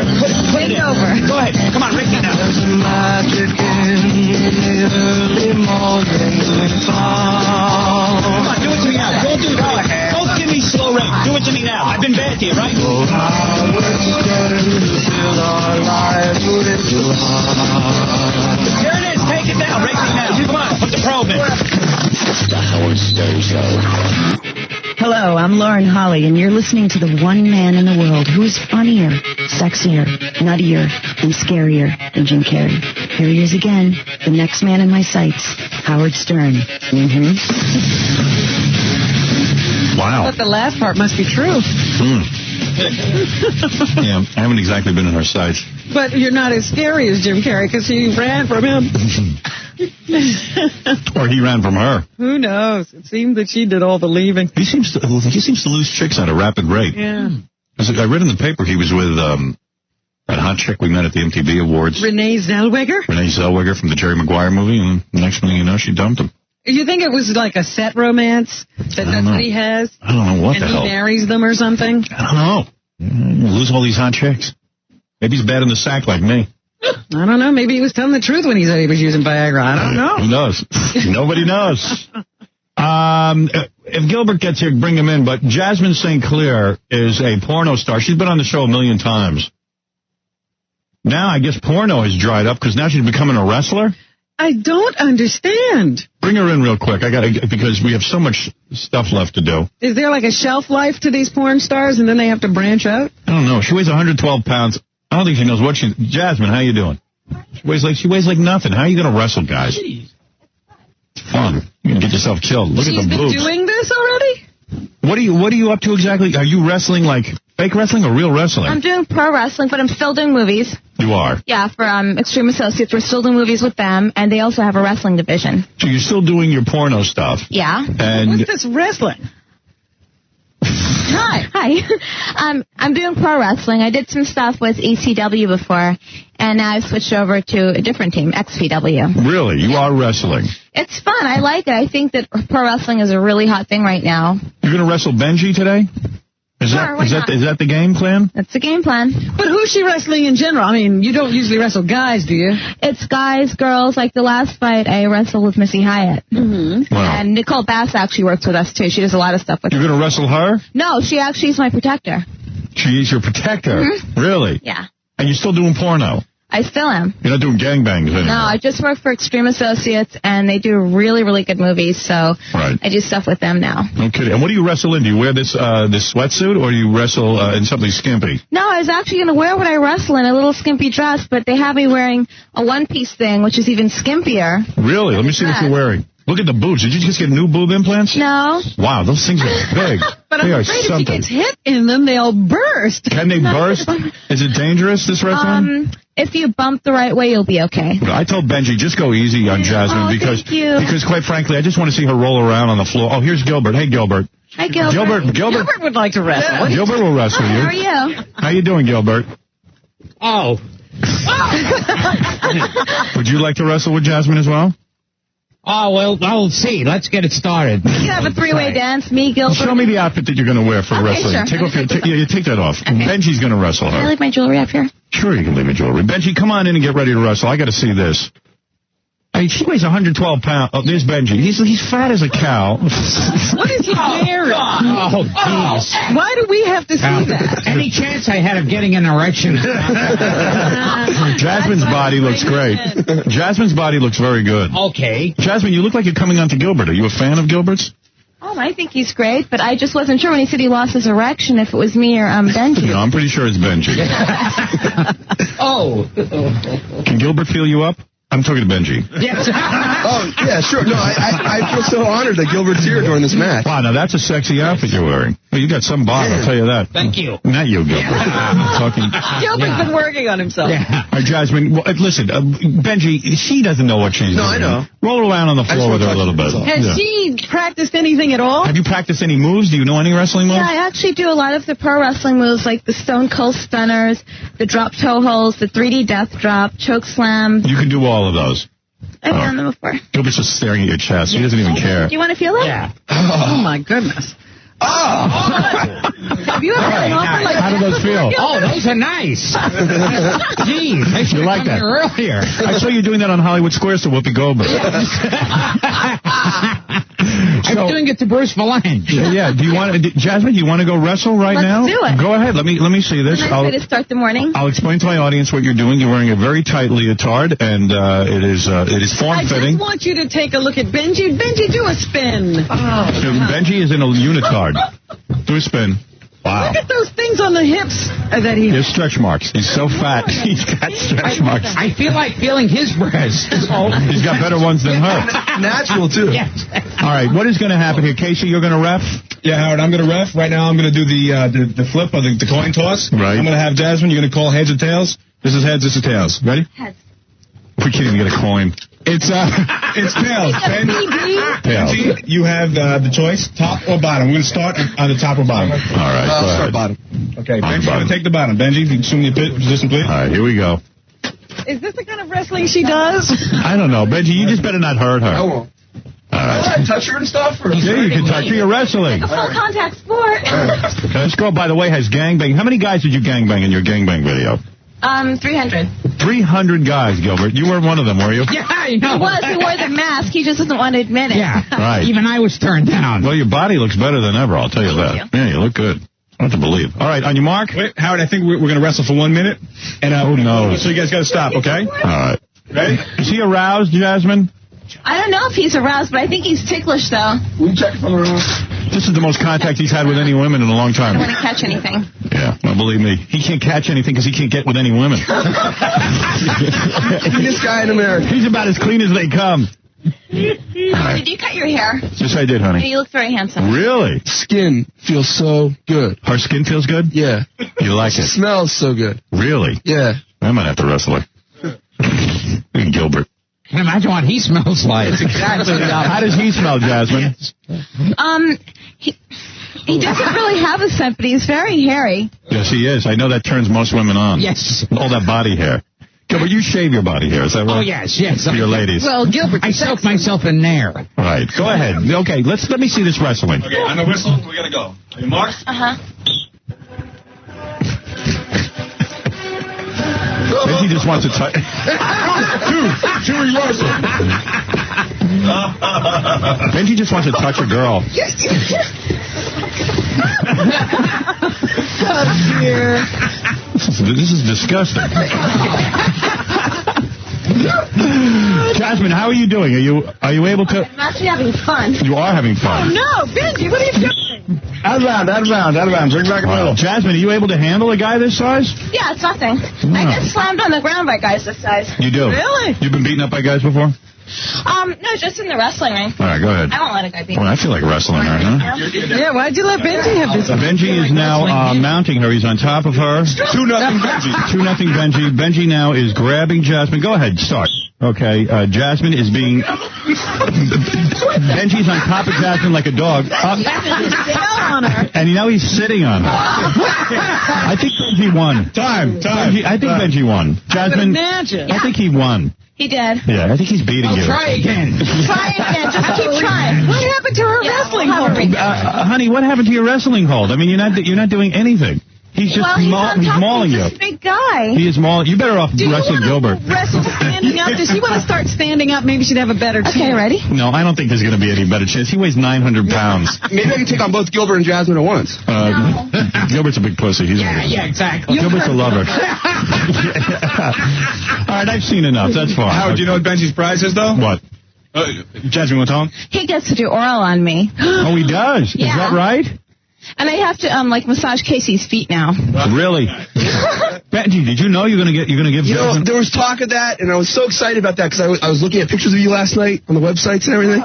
here. Put it in. Over. Go ahead. Come on, Ricky, now. There's magic in the early morning fall. Come on, do it to me now. Don't do it. Don't give me slow rate. Do it to me now. I've been bad to you, right? Oh, how it's starting to fill our lives with love. Here it is. Take it down. Rate me now. Come on. Put the probe in. The Howard Stern Show. Hello, I'm Lauren Holly, and you're listening to the one man in the world who is funnier, sexier, nuttier, and scarier than Jim Carrey. Here he is again, the next man in my sights, Howard Stern. Wow. But the last part must be true. Yeah, I haven't exactly been in her sights. But you're not as scary as Jim Carrey, because he ran from him. Or he ran from her. Who knows? It seemed that she did all the leaving. He seems to lose chicks at a rapid rate. Yeah. I read in the paper he was with that hot chick we met at the MTV Awards. Renee Zellweger? Renee Zellweger from the Jerry Maguire movie, and the next thing you know, she dumped him. You think it was like a set romance? That's what he has? I don't know what the hell. And he marries them or something? I don't know. You lose all these hot chicks. Maybe he's bad in the sack like me. I don't know. Maybe he was telling the truth when he said he was using Viagra. I don't know. Who knows? Nobody knows. If Gilbert gets here, bring him in. But Jasmine St. Clair is a porno star. She's been on the show a million times. Now I guess porno has dried up because now she's becoming a wrestler. I don't understand. Bring her in real quick. Because we have so much stuff left to do. Is there like a shelf life to these porn stars and then they have to branch out? I don't know. She weighs 112 pounds. I don't think she knows what she... Jasmine, how you doing? She weighs like nothing. How are you going to wrestle, guys? It's fun. You're going to get yourself killed. Look at the boobs. She's been doing this already? What are you up to exactly? Are you wrestling like fake wrestling or real wrestling? I'm doing pro wrestling, but I'm still doing movies. You are? Yeah, for Extreme Associates. We're still doing movies with them, and they also have a wrestling division. So you're still doing your porno stuff? Yeah. And what's this wrestling? Hi. I'm doing pro wrestling. I did some stuff with ECW before, and now I've switched over to a different team, XPW. Really? You are wrestling? It's fun. I like it. I think that pro wrestling is a really hot thing right now. You're going to wrestle Benji today? Is that the game plan? That's the game plan. But who's she wrestling in general? I mean, you don't usually wrestle guys, do you? It's guys, girls. Like the last fight, I wrestled with Missy Hyatt. Mm-hmm. Wow. And Nicole Bass actually works with us, too. She does a lot of stuff with us. You're going to wrestle her? No, she actually is my protector. She's your protector? Mm-hmm. Really? Yeah. And you're still doing porno? I still am. You're not doing gangbangs anymore? No, I just work for Extreme Associates, and they do really, really good movies, so I do stuff with them now. No kidding. And what do you wrestle in? Do you wear this sweatsuit, or do you wrestle in something skimpy? No, I was actually going to wear what I wrestle in, a little skimpy dress, but they have me wearing a one-piece thing, which is even skimpier. Really? Let me see what you're wearing. Look at the boobs. Did you just get new boob implants? No. Wow, those things are big. But I'm afraid if she gets hit in them, they'll burst. Can they burst? Is it dangerous, this wrestling? If you bump the right way, you'll be okay. I told Benji, just go easy on Jasmine because quite frankly, I just want to see her roll around on the floor. Oh, here's Gilbert. Hey, Gilbert. Hi, Gilbert. Gilbert would like to wrestle. Yeah. Gilbert will wrestle you. How are you? How you doing, Gilbert? Oh. Would you like to wrestle with Jasmine as well? Oh, well, I'll see. Let's get it started. We can have a three-way dance. Me, Gilbert. Show me the outfit that you're going to wear for wrestling. Sure. Take that off. Okay. Benji's going to wrestle her. Can I leave my jewelry up here? Sure, you can leave your jewelry. Benji, come on in and get ready to wrestle. I got to see this. Hey, she weighs 112 pounds. Oh, there's Benji. He's fat as a cow. What is he wearing? Oh, jeez. Why do we have to see that? Any chance I had of getting an erection? Jasmine's body looks great. Jasmine's body looks very good. Okay. Jasmine, you look like you're coming on to Gilbert. Are you a fan of Gilbert's? Oh, I think he's great, but I just wasn't sure when he said he lost his erection if it was me or Benji. No, I'm pretty sure it's Benji. Oh. Can Gilbert feel you up? I'm talking to Benji. Yes. Oh, yeah, sure. No, I feel so honored that Gilbert's here during this match. Wow, now that's a sexy outfit you're wearing. Well, you got some bod, I'll tell you that. Thank you. Not you, Gilbert. Gilbert's been working on himself. Yeah. All right, Jasmine, listen, Benji, she doesn't know what she's doing. No, I know. Roll around on the floor with her a little bit. Has she practiced anything at all? Have you practiced any moves? Do you know any wrestling moves? Yeah, I actually do a lot of the pro wrestling moves, like the Stone Cold Stunners, the drop toe holds, the 3D death drop, choke slam. You can do all of those. I've done them before. Gilbert's just staring at your chest. She doesn't even care. Do you want to feel it? Yeah. Oh, my goodness. Oh! Have you ever been offered like How do those feel? Oh, those are nice. Geez, I should You like that? earlier. I saw you doing that on Hollywood Squares to Whoopi Goldberg. I'm doing it to Bruce Valanche. Yeah. Do you want, Jasmine? Do you want to go wrestle now? Let's do it. Go ahead. Let me see this. Nice way to start the morning. I'll explain to my audience what you're doing. You're wearing a very tight leotard, and it is form-fitting. I just want you to take a look at Benji. Benji, do a spin. Benji is in a unitard. Do a spin. Wow. Look at those things on the hips that he has. There's stretch marks. He's so fat. He's got stretch marks. I feel like feeling his breasts. He's got better ones than her. Natural, too. Yes. All right, what is going to happen here? Casey, you're going to ref? Yeah, Howard, I'm going to ref. Right now I'm going to do the flip of the coin toss. Right. I'm going to have Jasmine. You're going to call heads or tails. This is heads, this is tails. Ready? Heads. We can't even get a coin. It's tails. Benji, you have the choice, top or bottom. We're going to start on the top or bottom. All right, go ahead. Start bottom. Okay, Benji's going to take the bottom. Benji, assume your position, please. All right, here we go. Is this the kind of wrestling she does? I don't know. Benji, you just better not hurt her. I won't. All right. Touch her and stuff? Or Yeah, you can touch her. You're wrestling. A full contact sport. Okay, this girl, by the way, has gangbang. How many guys did you gangbang in your gangbang video? 300. 300 guys, Gilbert. You were one of them, were you? Yeah, I know. He wore the mask. He just doesn't want to admit it. Yeah, Right. Even I was turned down. Well, your body looks better than ever, I'll tell you that. you. Yeah, you look good. Hard to believe. All right, on your mark. Wait, Howard, I think we're going to wrestle for 1 minute. And Who knows? So you guys got to stop, okay? All right. Ready? Is he aroused, Jasmine? I don't know if he's aroused, but I think he's ticklish, though. We check from around. This is the most contact he's had with any women in a long I time. don't want to catch anything. Yeah, well, believe me. He can't catch anything because he can't get with any women. Cleanest guy in America. He's about as clean as they come. Did you cut your hair? Yes, I did, honey. You look very handsome. Really? Skin feels so good. Her skin feels good? Yeah. You like it? Smells so good. Really? Yeah. I might have to wrestle her. Gilbert. I can imagine what he smells like. How does he smell, Jasmine? He doesn't really have a scent, but he's very hairy. Yes, he is. I know that turns most women on. Yes. All that body hair. Gilbert, you shave your body hair, is that right? Oh, yes. For your ladies. Well, Gilbert, I soak myself in there. All right, go ahead. Okay, let me see this wrestling. Okay, on the whistle, we're going to go. Are you marked? Uh-huh. Benji just wants to touch. Two reversal. Benji just wants to touch a girl. oh, dear. This is disgusting. Jasmine, how are you doing? Are you able to? I'm actually having fun. You are having fun. No, Benji, what are you doing? Out of round. Bring back a middle. Jasmine, are you able to handle a guy this size? Yeah, it's nothing. I get slammed on the ground by guys this size. You do? Really? You've been beaten up by guys before? No, just in the wrestling ring. All right, go ahead. I won't let a guy beat me. Well, I feel like wrestling her, huh? Yeah, why'd you let Benji have this? Benji is now mounting her. He's on top of her. 2-0 Benji. 2-0 Benji. Benji now is grabbing Jasmine. Go ahead, start. Okay, Jasmine is being... Benji's on top of Jasmine like a dog. And you know he's sitting on her. I think Benji won. Time. I think Benji won. Jasmine, Imagine. I think he won. He did. Yeah, I think he's beating you. Try again. Try again. Just keep trying. What happened to her wrestling we'll have a hold? rematch. Honey, what happened to your wrestling hold? I mean, you're not doing anything. He's just Well, he's on top. mauling He's you. just a big guy. He is mauling. You better off Do you wrestling Gilbert. want to wrestle standing up? Does she want to start standing up? Maybe she'd have a better chance. Okay, ready? No, I don't think there's going to be any better chance. He weighs 900 pounds. Maybe I can take on both Gilbert and Jasmine at once. Gilbert's a big pussy. He's Yeah, exactly. Gilbert's a lover. All right, I've seen enough. That's fine. Howard, do you know what Benji's prize is, though? What? Jasmine, want to tell him? He gets to do oral on me. Oh, he does? Yeah. Is that right? And I have to massage Casey's feet now. Really? Benji, did you know you're gonna give You know, Jasmine? there was talk of that, and I was so excited about that because I was looking at pictures of you last night on the websites and everything,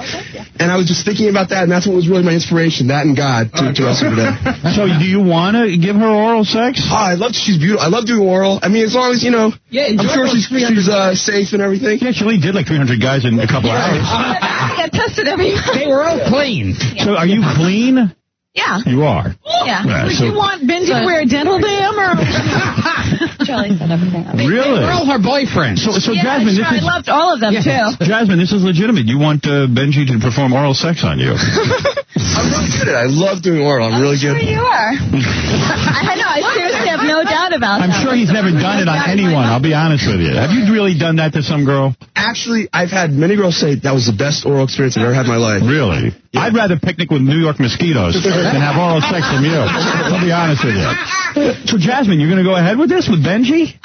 and I was just thinking about that, and that's what was really my inspiration, that and God, to wrestle today. So, do you want to give her oral sex? Oh, she's beautiful. I love doing oral. I mean, as long as, you know, I'm sure she's safe and everything. Yeah, she only did like 300 guys in a couple hours. I get tested every month. They were all clean. So, are you clean? Yeah. You are. Yeah. Would you want Benji to wear a dental dam or? Charlie set everything up. Really? They're all her boyfriends. So Yeah, Jasmine, sure, I loved all of them, too. Jasmine, this is legitimate. You want Benji to perform oral sex on you? I'm really good at it. I love doing oral. I'm really good. Sure you are. I know. I seriously have no doubt about that. I'm sure he's never done it on anyone. I'll be honest with you. Have you really done that to some girl? Actually, I've had many girls say that was the best oral experience I've ever had in my life. Really? Yeah. I'd rather picnic with New York mosquitoes than have oral sex from you. I'll be honest with you. So, Jasmine, you're going to go ahead with this with Benji?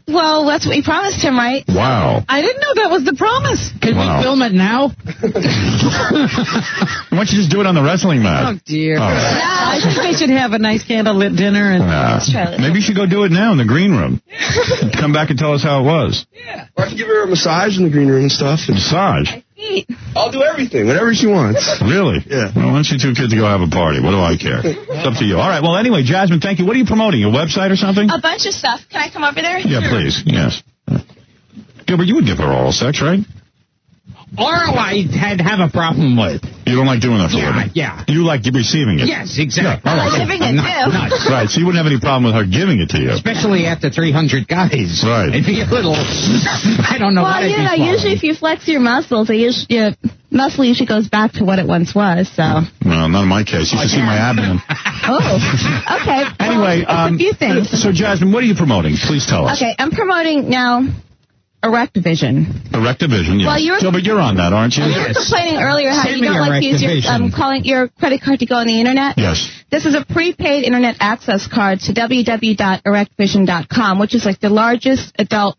Well, that's what we promised him, right? Wow. I didn't know that was the promise. Can we film it now? Why don't you just do it on the wrestling mat? Oh, dear. Oh. I think they should have a nice candlelit dinner. And Maybe you should go do it now in the green room. Come back and tell us how it was. Yeah. Or I can give her a massage in the green room and stuff. Massage? I'll do everything, whatever she wants. Really? Yeah. Well, why don't you two kids go have a party? What do I care? It's up to you. All right. Well, anyway, Jasmine, thank you. What are you promoting? Your website or something? A bunch of stuff. Can I come over there? Yeah, please. Yes. Gilbert, you would give her oral sex, right? Oral I'd have a problem with. You don't like doing that for women? Yeah. You like receiving it? Yes, exactly. Yeah, I like giving it, too. Right, so you wouldn't have any problem with her giving it to you. Especially after 300 guys. Right. It'd be a little, I don't know what I'd be Well, swallowing. usually if you flex your muscles, your muscle usually goes back to what it once was, so. Well, not in my case. You should see my abdomen. Oh, okay. Anyway, well, a few things. So, Jasmine, what are you promoting? Please tell us. Okay, I'm promoting now Erectivision. Erectivision, yes. Well, Gilbert, you're on that, aren't you? You were complaining earlier how you don't like to use your calling your credit card to go on the internet. Yes. This is a prepaid internet access card to www.erectvision.com, which is like the largest adult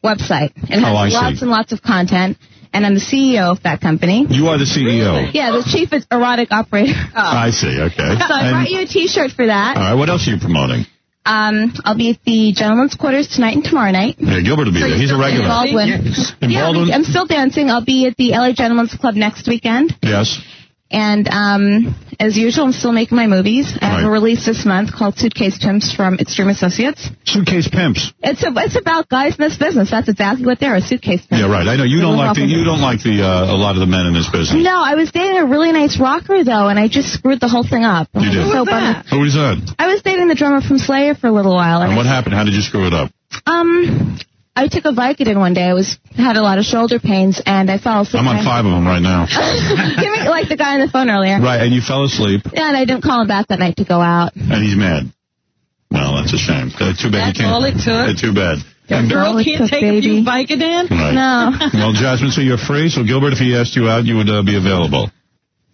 website. It has lots and lots of content. And I'm the CEO of that company. You are the CEO? Yeah, the chief erotic operator. I see, okay. So I brought you a T-shirt for that. All right, what else are you promoting? I'll be at the Gentlemen's Quarters tonight and tomorrow night. Yeah, Gilbert will be there. He's a regular. In Baldwin. Yes. In Baldwin? I'm still dancing. I'll be at the LA Gentlemen's Club next weekend. Yes. And as usual, I'm still making my movies. I have a release this month called Suitcase Pimps from Extreme Associates. Suitcase Pimps. It's about guys in this business. That's exactly what they are, suitcase pimps. Yeah, right. I know you don't like a lot of the men in this business. No, I was dating a really nice rocker though, and I just screwed the whole thing up. You did. Who was that? Who was that? I was dating the drummer from Slayer for a little while. And what happened? How did you screw it up? I took a Vicodin one day. I had a lot of shoulder pains, and I fell asleep. I'm on 5 of them right now. Give me like the guy on the phone earlier. Right, and you fell asleep. Yeah, and I didn't call him back that night to go out. And he's mad. Well, that's a shame. Too bad That's all it took. Too bad. A girl can't take a few Vicodin? Right. No. Well, Jasmine, so you're free. So, Gilbert, if he asked you out, you would be available.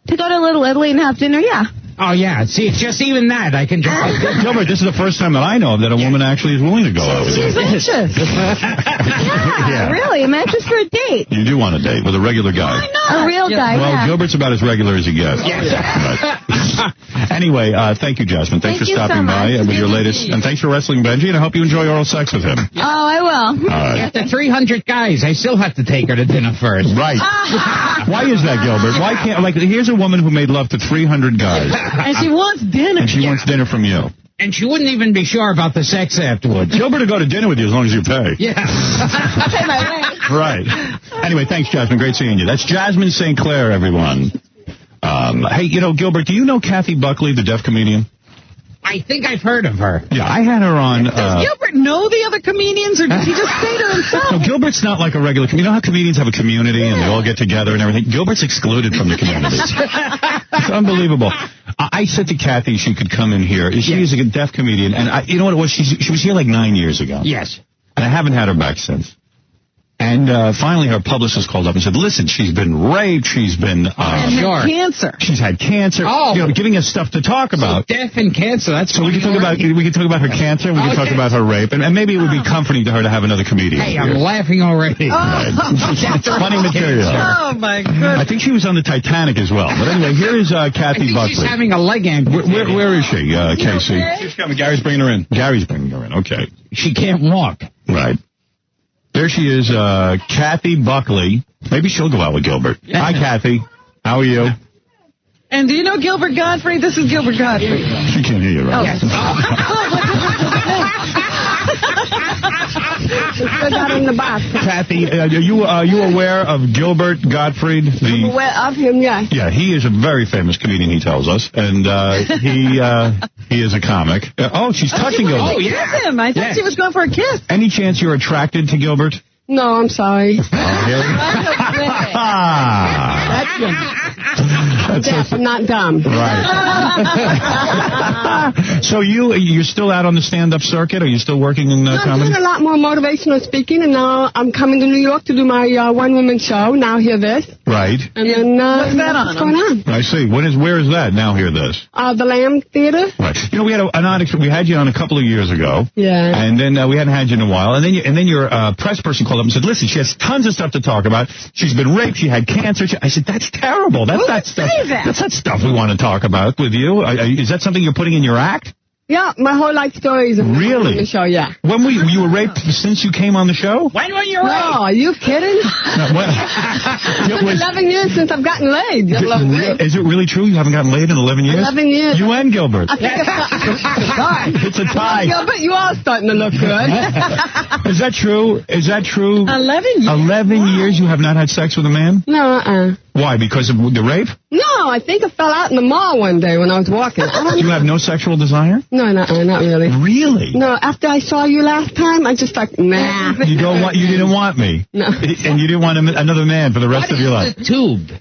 To go to Little Italy and have dinner, yeah. Oh, yeah. See, it's just even that. I can just... Gilbert, this is the first time that I know of that a woman actually is willing to go out with you. She's anxious. Yeah, really. I'm anxious for a date. You do want a date with a regular guy. A real guy, Well, yeah. Gilbert's about as regular as he gets. Yes. Right. Anyway, thank you, Jasmine. Thanks for stopping by with your latest. And thanks for wrestling Benji, and I hope you enjoy oral sex with him. Oh, I will. All right. After 300 guys, I still have to take her to dinner first. Right. Why is that, Gilbert? Why can't, here's a woman who made love to 300 guys. And she wants dinner. And she wants dinner from you. And she wouldn't even be sure about the sex afterwards. Gilbert will go to dinner with you as long as you pay. Yeah. I'll pay my way. Right. Anyway, thanks, Jasmine. Great seeing you. That's Jasmine St. Clair, everyone. Hey, Gilbert, do you know Kathy Buckley, the deaf comedian? I think I've heard of her. Yeah, I had her on. Does Gilbert know the other comedians, or does he just stay to himself? No, Gilbert's not like a regular comedian. You know how comedians have a community and they all get together and everything? Gilbert's excluded from the community. It's unbelievable. I said to Kathy she could come in here. She is a deaf comedian, and you know what it was? She was here like 9 years ago. Yes. And I haven't had her back since. And finally her publicist called up and said, listen, she's been raped, she's been... cancer. She's had cancer. Oh. Giving us stuff to talk about. So death and cancer, that's... So we can talk about her cancer, and we can talk about her rape, and maybe it would be comforting to her to have another comedian. Hey, here. I'm laughing already. It's funny material. Oh, my goodness. I think she was on the Titanic as well. But anyway, here is Kathy Buckley. She's having a leg amputated. Where is she, Casey? She's coming. Gary's bringing her in. Gary's bringing her in. Okay. She can't walk. Right. There she is, Kathy Buckley. Maybe she'll go out with Gilbert. Hi, Kathy. How are you? And do you know Gilbert Gottfried? This is Gilbert Gottfried. She can't hear you, right? Oh. Still got it in the box. Kathy, are you aware of Gilbert Gottfried? I'm aware of him, yes. Yeah, he is a very famous comedian, he tells us, and he is a comic. She's touching Gilbert. Oh, yeah. Him. I thought she was going for a kiss. Any chance you're attracted to Gilbert? No, I'm sorry. That's deaf, I'm not dumb. Right. So you're still out on the stand-up circuit? Are you still working in comedy? I'm doing a lot more motivational speaking, and now I'm coming to New York to do my one-woman show, Now Hear This. Right. And then what's that on? What's going on? I see. Where is that? Now Hear This. The Lamb Theater. Right. You know, we had we had you on a couple of years ago. Yeah. And then we hadn't had you in a while. And then your press person called up and said, "Listen, she has tons of stuff to talk about. She's been raped. She had cancer." I said, "That's terrible. That's not stuff. That's not stuff we want to talk about with you. Is that something you're putting in your act?" Yeah, my whole life story is on the show, yeah. When you were raped since you came on the show? When were you raped? No, are you kidding? It was 11 years since I've gotten laid. Is it really true you haven't gotten laid in 11 years? 11 years. You and Gilbert. I think it's a tie. Gilbert, you are starting to look good. Is that true? 11 years. 11 years you have not had sex with a man? No, Why? Because of the rape? No, I think I fell out in the mall one day when I was walking. You have no sexual desire? No, not really. Really? No, after I saw you last time, I just like, nah. You didn't want me? No. And you didn't want another man for the rest of your life? What is the tube?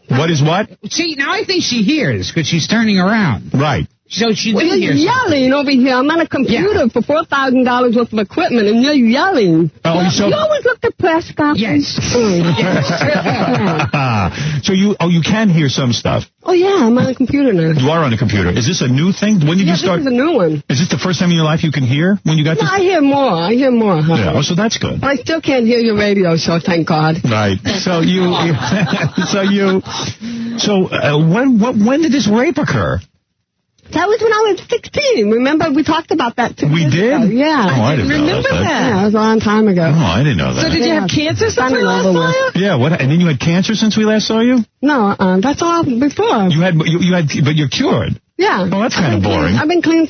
What is what? See, now I think she hears because she's turning around. Right. So she you're yelling over here. I'm on a computer for $4,000 worth of equipment, and you're yelling. Oh, you always look depressed, Scott. Yes. So you can hear some stuff. Oh, yeah, I'm on a computer now. You are on a computer. Is this a new thing? When did you start? This is a new one. Is this the first time in your life you can hear when you got this? I hear more. Huh? Yeah, so that's good. But I still can't hear your radio show, thank God. Right. So when did this rape occur? That was when I was 16. Remember, we talked about that too. We did? Ago. Yeah. Oh, I didn't remember that. Yeah, it was a long time ago. Oh, I didn't know that. So did you have cancer since we last saw you? Yeah, what? And then you had cancer since we last saw you? No, that's all before. But you're cured. Yeah. Oh, that's kind of boring. I've been clean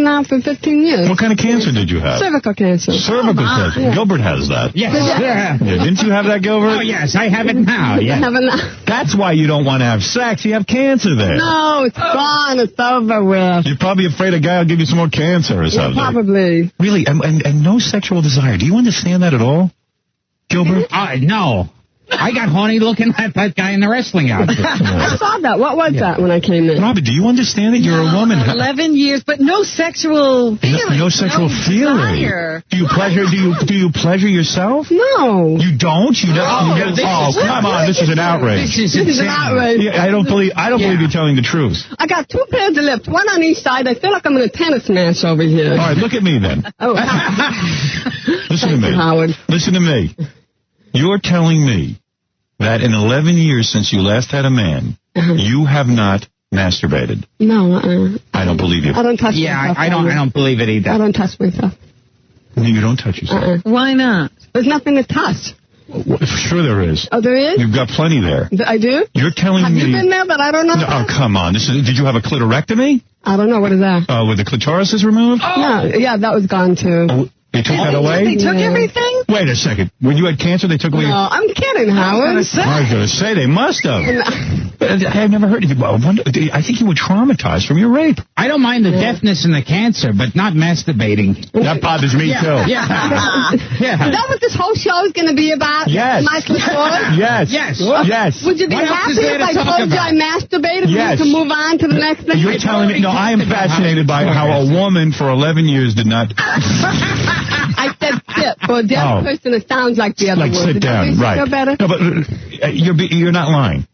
now for 15 years. What kind of cancer did you have? Cervical cancer. Cervical cancer. Yeah. Gilbert has that. Yes. Yeah. Didn't you have that, Gilbert? Oh, yes, I have it now. Yes. I have it now. That's why you don't want to have sex. You have cancer there. No, it's gone. It's over with. You're probably afraid a guy will give you some more cancer or something. Probably. Really? And no sexual desire. Do you understand that at all, Gilbert? No. I got horny looking at that guy in the wrestling outfit. I saw that. What was that when I came in? Robert, do you understand that you're a woman? 11 years, but no sexual feeling. No sexual feeling. Desire. Do you pleasure yourself? No. You don't? Come on, this is an outrage. This is an outrage. Yeah, I don't believe you're telling the truth. I got 2 pairs of lips, one on each side. I feel like I'm in a tennis match over here. All right, look at me then. Oh. Listen to me. Howard. Listen to me. You're telling me that in 11 years since you last had a man, you have not masturbated. No, I don't believe you. I don't touch myself. Yeah, I don't believe it either. I don't touch myself. You don't touch yourself. Why not? There's nothing to touch. Sure there is. Oh, there is? You've got plenty there. I do? You're telling me... Have you been there, but I don't know? No, oh, come on. Did you have a clitorectomy? I don't know. What is that? Where the clitoris is removed? Oh. Yeah, that was gone, too. Oh, they took that away? They took everything? Wait a second. When you had cancer, they took away... No, I'm kidding, Howard. I was going to say, they must have. I've never heard of you. I think you were traumatized from your rape. I don't mind the deafness and the cancer, but not masturbating. That bothers me, too. Yeah. Is that what this whole show is going to be about? Yes. My clitoris? Yes. Yes. Would you be happy if I told you I masturbated? Yes. To move on to the next thing? You're telling me... No, I am fascinated by how a woman for 11 years did not... I said sit. For a deaf person, it sounds like the other word. Like sit down, right. Feel better? No, but you're not lying.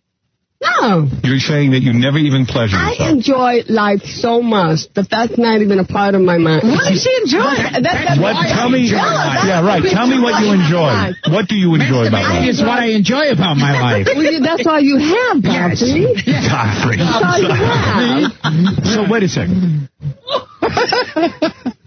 No. You're saying that you never even pleasure yourself. I enjoy life so much that that's not even a part of my mind. What does she enjoy? Tell me. Yeah, right. Tell me what you enjoy. What do you enjoy about life? It's what I enjoy about my life. Well, that's all you have, Godfrey. Godfrey. That's all you have. So wait a second.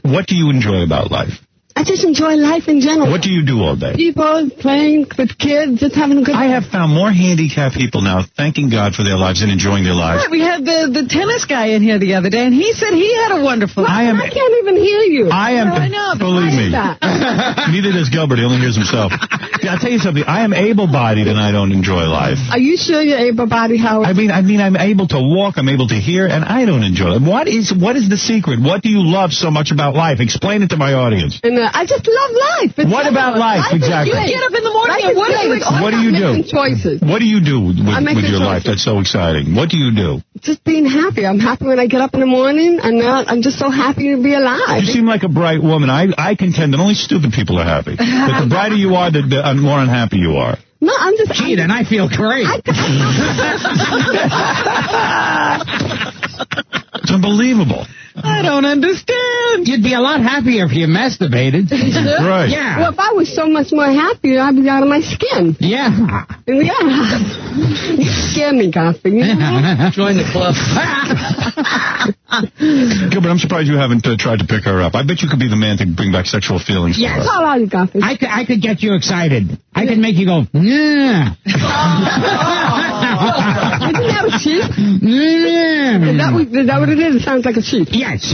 What do you enjoy about life? I just enjoy life in general. What do you do all day? People playing with kids, just having a good I have found more handicapped people now thanking God for their lives and enjoying their lives. Right, we had the tennis guy in here the other day, and he said he had a wonderful life. I can't even hear you. I know. Believe me. Neither does Gilbert. He only hears himself. I'll tell you something. I am able-bodied and I don't enjoy life. Are you sure you're able-bodied, Howard? I mean, I'm able to walk, I'm able to hear, and I don't enjoy it. What is the secret? What do you love so much about life? Explain it to my audience. And I just love life. What about life, exactly? You get up in the morning and what do you do? Choices. What do you do with your life? That's so exciting. What do you do? Just being happy. I'm happy when I get up in the morning, and I'm just so happy to be alive. You seem like a bright woman. I contend that only stupid people are happy. That the brighter you are, the more unhappy you are. No, I'm just... Gee, then I feel great. It's unbelievable. I don't understand. You'd be a lot happier if you masturbated. Right. Yeah. Well, if I was so much more happier, I'd be out of my skin. Yeah. Yeah. You scare me, Kathy. You know? Join the club. Gilbert, I'm surprised you haven't tried to pick her up. I bet you could be the man to bring back sexual feelings for her. How are you, Kathy? I could get you excited. I could make you go, yeah. Isn't that a sheep? Is that what it is? It sounds like a sheep. Yes.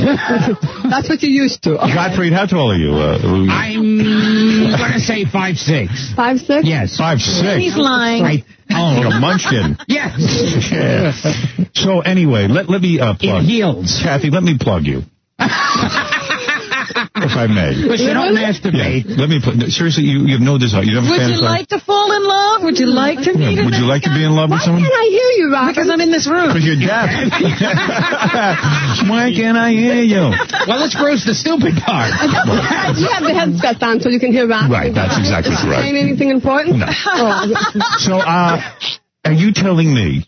That's what you're used to. Okay. Gottfried, how tall are you? I'm going to say 5'6". 5'6"? Yes. 5'6". He's lying. Like a munchkin. Yes. Yeah. So anyway, let me plug. In heels. Kathy, let me plug you. If I may. But you don't masturbate. Yeah, let me put. Seriously, you have no desire. You never Would you like to fall in love? Would you like to meet Would you like to be in love with someone? Why can't I hear you, Robert? Because I'm in this room. Because you're deaf. Why can't I hear you? Well, let's bruise the stupid part. You have the headset on so you can hear Robert. Right, that's exactly correct. Saying anything important? No. Oh. So, are you telling me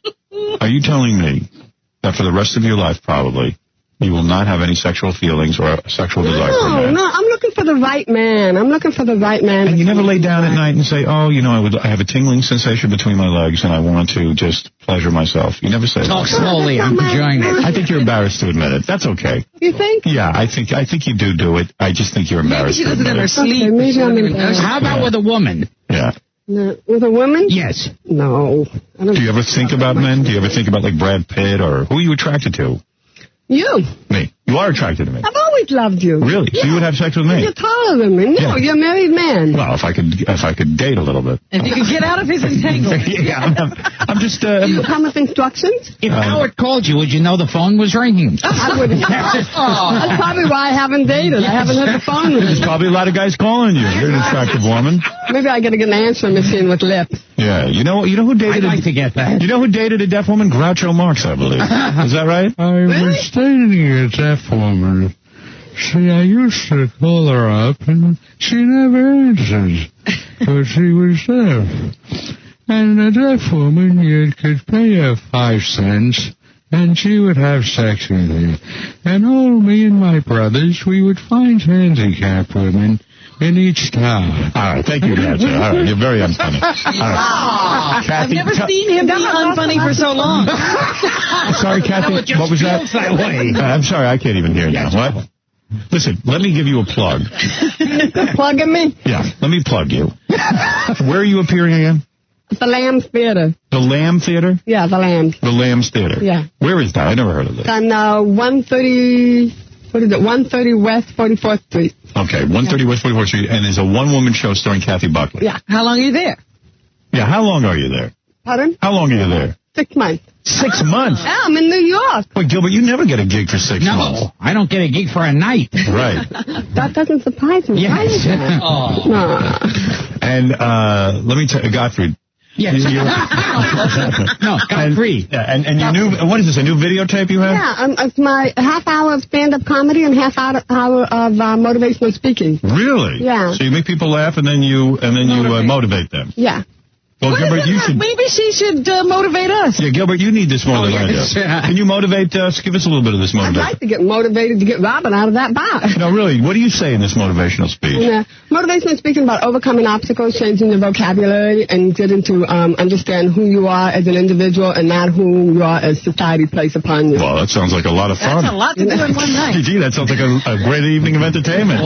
that for the rest of your life, probably, you will not have any sexual feelings or sexual desire for a man? No, I'm looking for the right man. And you never lay down at night and say, oh, I have a tingling sensation between my legs and I want to just pleasure myself. You never say that. Talk slowly. I'm enjoying it. I think you're embarrassed to admit it. That's okay. You think? Yeah, I think you do it. I just think you're embarrassed to admit it. Okay, maybe I'm embarrassed. How about with a woman? Yeah. No, with a woman? Yes. No. I don't. Do you ever think about men? Do you ever think about like Brad Pitt or who are you attracted to? You. Me. You are attracted to me. I've always loved you. Really? Yeah. So you would have sex with me? You're taller than me. No, you're a married man. Well, if I could date a little bit. If you could get out of his entanglement. Yeah, I'm just... Do you come with instructions? If Howard called you, would you know the phone was ringing? I wouldn't. That's probably why I haven't dated. I haven't had the phone ring. There's probably a lot of guys calling you. You're an attractive woman. Maybe I got to get an answering machine with lips. Yeah. You know who dated... I'd like to get that. You know who dated a deaf woman? Groucho Marx, I believe. Is that right? I was dating a deaf woman. See, I used to call her up, and she never answered, because she was deaf. And the deaf woman, you could pay her 5 cents, and she would have sex with you. And all me and my brothers, we would find handicapped women in each town. All right, thank you, Groucho. All right, you're very unfunny. All right. Kathy, I've never seen him be unfunny for so long. Sorry, Kathy, what was that? I'm sorry, I can't even hear you now. What? Listen, let me give you a plug. Plugging me? Yeah, let me plug you. Where are you appearing again? The Lambs Theater. The Lamb Theater? Yeah, the Lambs. The Lambs Theater. Yeah. Where is that? I never heard of it. On 130 West 44th Street. Okay, 130 West 44th Street, and there's a one-woman show starring Kathy Buckley. Yeah. How long are you there? Yeah, how long are you there? Pardon? How long are you there? 6 months. 6 months? Yeah, I'm in New York. Wait, Gilbert, you never get a gig for 6 months. No, I don't get a gig for a night. Right. That doesn't surprise me. Yes. No. And let me tell you, Gottfried. Yes. No, Gottfried. And your new, what is this, a new videotape you have? Yeah, it's my half hour of stand-up comedy and half hour of motivational speaking. Really? Yeah. So you make people laugh and then you motivate them. Yeah. Well, Gilbert, you should... Maybe she should motivate us. Yeah, Gilbert, you need this more than I do. Can you motivate us? Give us a little bit of this motivation. I'd like to get motivated to get Robin out of that box. No, really, what do you say in this motivational speech? Yeah. Motivational speaking about overcoming obstacles, changing your vocabulary, and getting to understand who you are as an individual and not who you are as society places upon you. Well, that sounds like a lot of fun. That's a lot to do in one night. Gee, that sounds like a great evening of entertainment.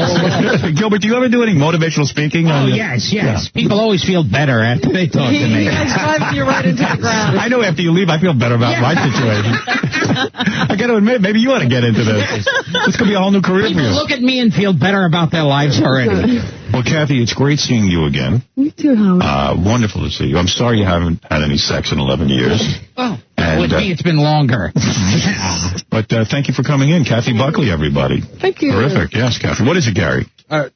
Gilbert, do you ever do any motivational speaking? Oh, yes. Yeah. People always feel better after they talk to me. You right into the ground. I know after you leave, I feel better about my situation. I got to admit, maybe you ought to get into this. This could be a whole new career for you. Look at me and feel better about their lives already. Well, Kathy, it's great seeing you again. You too, Howard. Wonderful to see you. I'm sorry you haven't had any sex in 11 years. Well, with me, it's been longer. But thank you for coming in. Kathy Buckley, everybody. Thank you. Terrific. Yes, Kathy. What is it, Gary?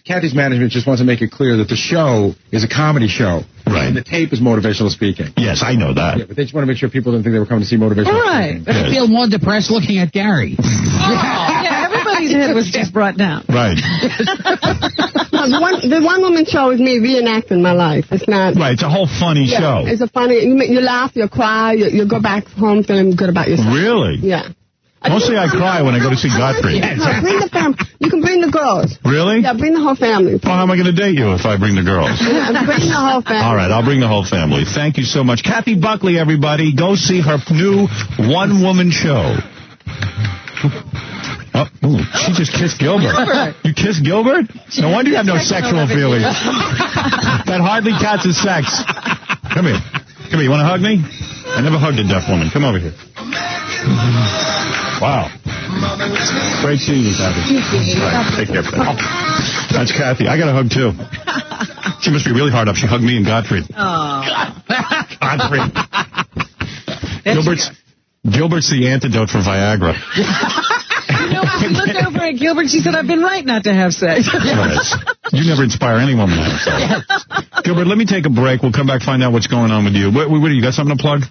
Kathy's management just wants to make it clear that the show is a comedy show. Right. And the tape is motivational speaking. Yes, I know that. Yeah, but they just want to make sure people didn't think they were coming to see motivational speaking. I feel more depressed looking at Gary. Yeah, everybody's head was just brought down. Right. The one-woman show is me reenacting my life. It's not... Right, it's a whole funny show. It's a funny... You laugh, you cry, you go back home feeling good about yourself. Really? Yeah. Mostly I cry when I go to see Gottfried. Bring the family. You can bring the girls. Really? Yeah, bring the whole family. Well, how am I going to date you if I bring the girls? Bring the whole family. All right, I'll bring the whole family. Thank you so much. Kathy Buckley, everybody. Go see her new one-woman show. Oh, she just kissed Gilbert. You kissed Gilbert? No wonder you have no sexual feelings. That hardly counts as sex. Come here. Come here. You want to hug me? I never hugged a deaf woman. Come over here. Wow. Great seeing you, Kathy. All right, take care. That's Kathy. I got a hug, too. She must be really hard up. She hugged me and Gottfried. Gottfried. Gilbert's the antidote for Viagra. She looked over at Gilbert. She said, I've been right not to have sex. Right. You never inspire any woman to have sex. Gilbert, let me take a break. We'll come back, find out what's going on with you. What do you got something to plug?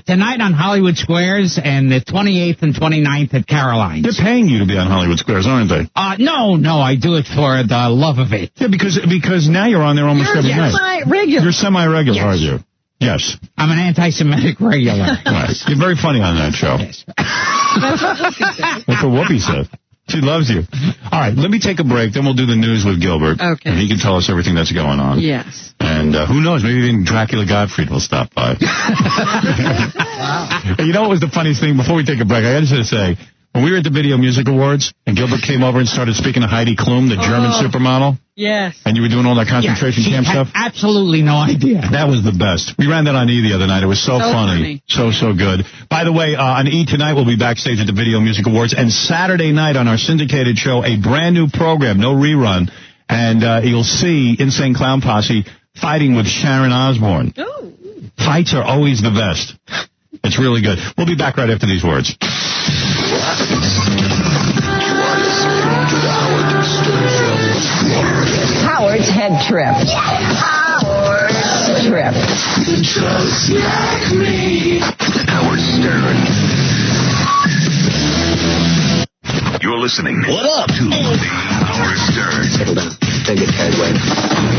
Tonight on Hollywood Squares and the 28th and 29th at Caroline's. They're paying you to be on Hollywood Squares, aren't they? No, I do it for the love of it. Yeah, because now you're on there almost every night. Semi-regular. You're semi-regular, yes. Aren't you? Yes. I'm an anti-Semitic regular. Right. You're very funny on that show. Yes. That's what Whoopi said. She loves you. All right, let me take a break, then we'll do the news with Gilbert. Okay. And he can tell us everything that's going on. Yes. And who knows, maybe even Dracula Gottfried will stop by. Wow. You know what was the funniest thing? Before we take a break, I just had to say, when we were at the Video Music Awards, and Gilbert came over and started speaking to Heidi Klum, the German supermodel. Yes. And you were doing all that concentration camp stuff? Absolutely no idea. That was the best. We ran that on E the other night. It was so funny. So good. By the way, on E tonight, we'll be backstage at the Video Music Awards. And Saturday night on our syndicated show, a brand new program, no rerun. And you'll see Insane Clown Posse fighting with Sharon Osbourne. Ooh. Fights are always the best. It's really good. We'll be back right after these words. Howard's head trip. Howard's trip. Just like me. Howard Stern. You're listening. What up? To the Howard Stern. Settle down. Don't get carried away.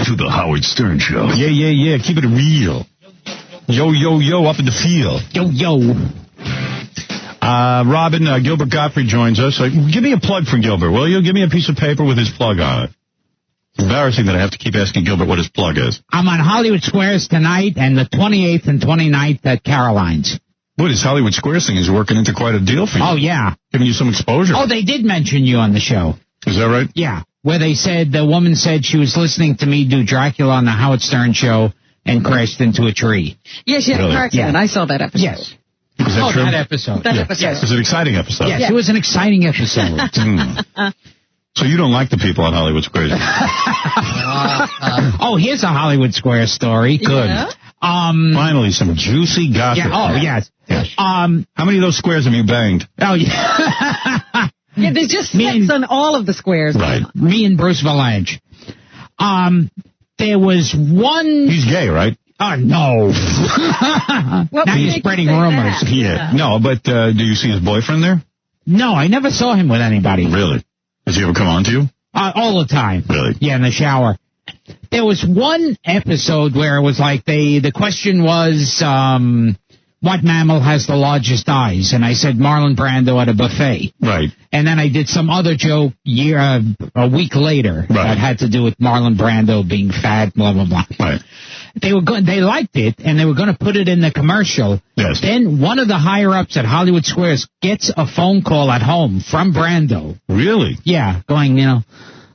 To the Howard Stern Show. Yeah. Keep it real. Yo, up in the field. Yo. Robin, Gilbert Gottfried joins us. Give me a plug for Gilbert, will you? Give me a piece of paper with his plug on it. It's embarrassing that I have to keep asking Gilbert what his plug is. I'm on Hollywood Squares tonight and the 28th and 29th at Caroline's. Boy, this Hollywood Squares thing is working into quite a deal for you. Oh, yeah. Giving you some exposure. Oh, they did mention you on the show. Is that right? Yeah. Where they said, the woman said she was listening to me do Dracula on the Howard Stern Show and crashed into a tree. Yes, she had a car accident. I saw that episode. Yes. Is that true? That episode. Yes. It was an exciting episode. Yes, it was an exciting episode. So you don't like the people on Hollywood Squares? Oh, here's a Hollywood Squares story. Good. Yeah. Finally, some juicy gossip. Yeah, oh, yes. How many of those squares have you banged? Oh, yeah. Yeah, there's just sex on all of the squares. Right. Me and Bruce Valanche. There was one... He's gay, right? Oh, no. Now you're spreading rumors. Yeah. No, but do you see his boyfriend there? No, I never saw him with anybody. Really? Does he ever come on to you? All the time. Really? Yeah, in the shower. There was one episode where it was like the question was, what mammal has the largest eyes? And I said Marlon Brando at a buffet. Right. And then I did some other joke a week later that had to do with Marlon Brando being fat, blah, blah, blah. Right. They liked it, and they were going to put it in the commercial. Yes. Then one of the higher-ups at Hollywood Squares gets a phone call at home from Brando. Really? Yeah, going, am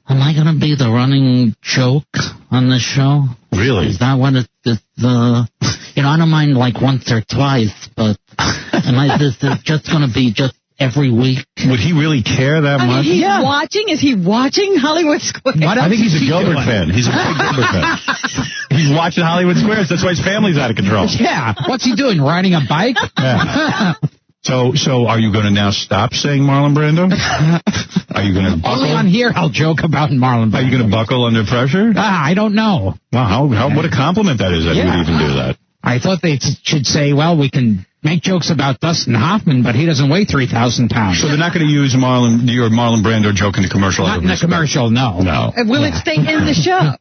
I going to be the running joke on the show? Really? Is that what it's, I don't mind like once or twice, but this is just going to be just every week. Would he really care that much? He's watching? Is he watching Hollywood Squares? I think he's a Gilbert fan. He's a big Gilbert fan. He's watching Hollywood Squares. That's why his family's out of control. Yeah. What's he doing? Riding a bike? Yeah. So are you going to now stop saying Marlon Brando? Are you going to buckle? Only on here I'll joke about Marlon Brando. Are you going to buckle under pressure? I don't know. Wow, what a compliment that is that you would even do that. I thought they should say, well, we can make jokes about Dustin Hoffman, but he doesn't weigh 3,000 pounds. So they're not going to use your Marlon Brando joke in the commercial? Not in the commercial, no. Will it stay in the show?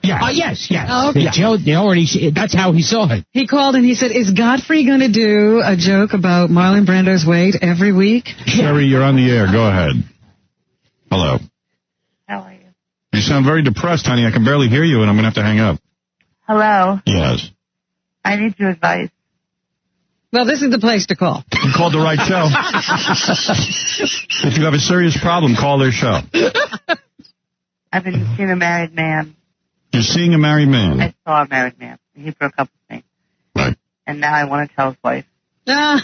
Yeah. Yes. Oh, okay. That's how he saw it. He called and he said, is Godfrey going to do a joke about Marlon Brando's weight every week? Sherry, you're on the air. Go ahead. Hello. How are you? You sound very depressed, honey. I can barely hear you, and I'm going to have to hang up. Hello. Yes. I need your advice. Well, this is the place to call. You called the right show. If you have a serious problem, call their show. I've been seeing a married man. You're seeing a married man? I saw a married man. He broke up with me. Right. And now I want to tell his wife. Oh,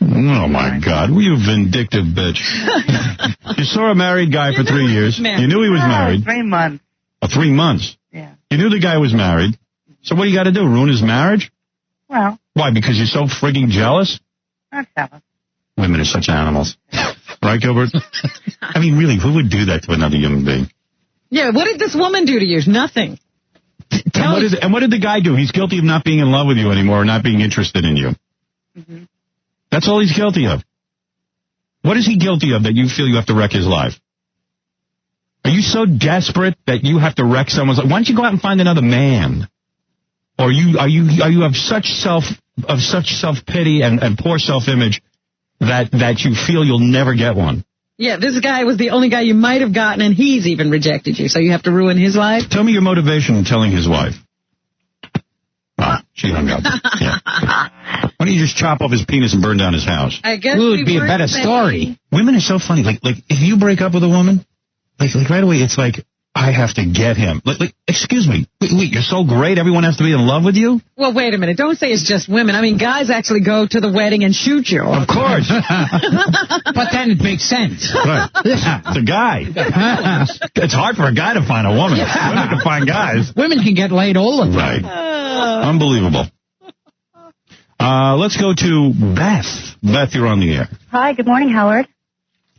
my God. Were you a vindictive bitch? You saw a married guy for 3 years. You knew he was married. 3 months. 3 months? Yeah. You knew the guy was married. So what do you got to do, ruin his marriage? Well. Why, because you're so frigging jealous? Not jealous. Women are such animals. Right, Gilbert? I mean, really, who would do that to another human being? Yeah, what did this woman do to you? Nothing. And what did the guy do? He's guilty of not being in love with you anymore or not being interested in you. Mm-hmm. That's all he's guilty of. What is he guilty of that you feel you have to wreck his life? Are you so desperate that you have to wreck someone's life? Why don't you go out and find another man? Or are you of such self-pity and poor self-image that you feel you'll never get one? Yeah, this guy was the only guy you might have gotten, and he's even rejected you, so you have to ruin his life? Tell me your motivation in telling his wife. She hung up. Yeah. Why don't you just chop off his penis and burn down his house? I guess it would be a better story. Women are so funny. Like if you break up with a woman, like right away, it's like, I have to get him. Like, excuse me. Wait, you're so great, everyone has to be in love with you? Well, wait a minute. Don't say it's just women. I mean, guys actually go to the wedding and shoot you. Of course. But then it makes sense. Right. It's a guy. It's hard for a guy to find a woman. Yeah. Women can find guys. Women can get laid all the time. Right. Unbelievable. Let's go to Beth. Beth, you're on the air. Hi, good morning, Howard.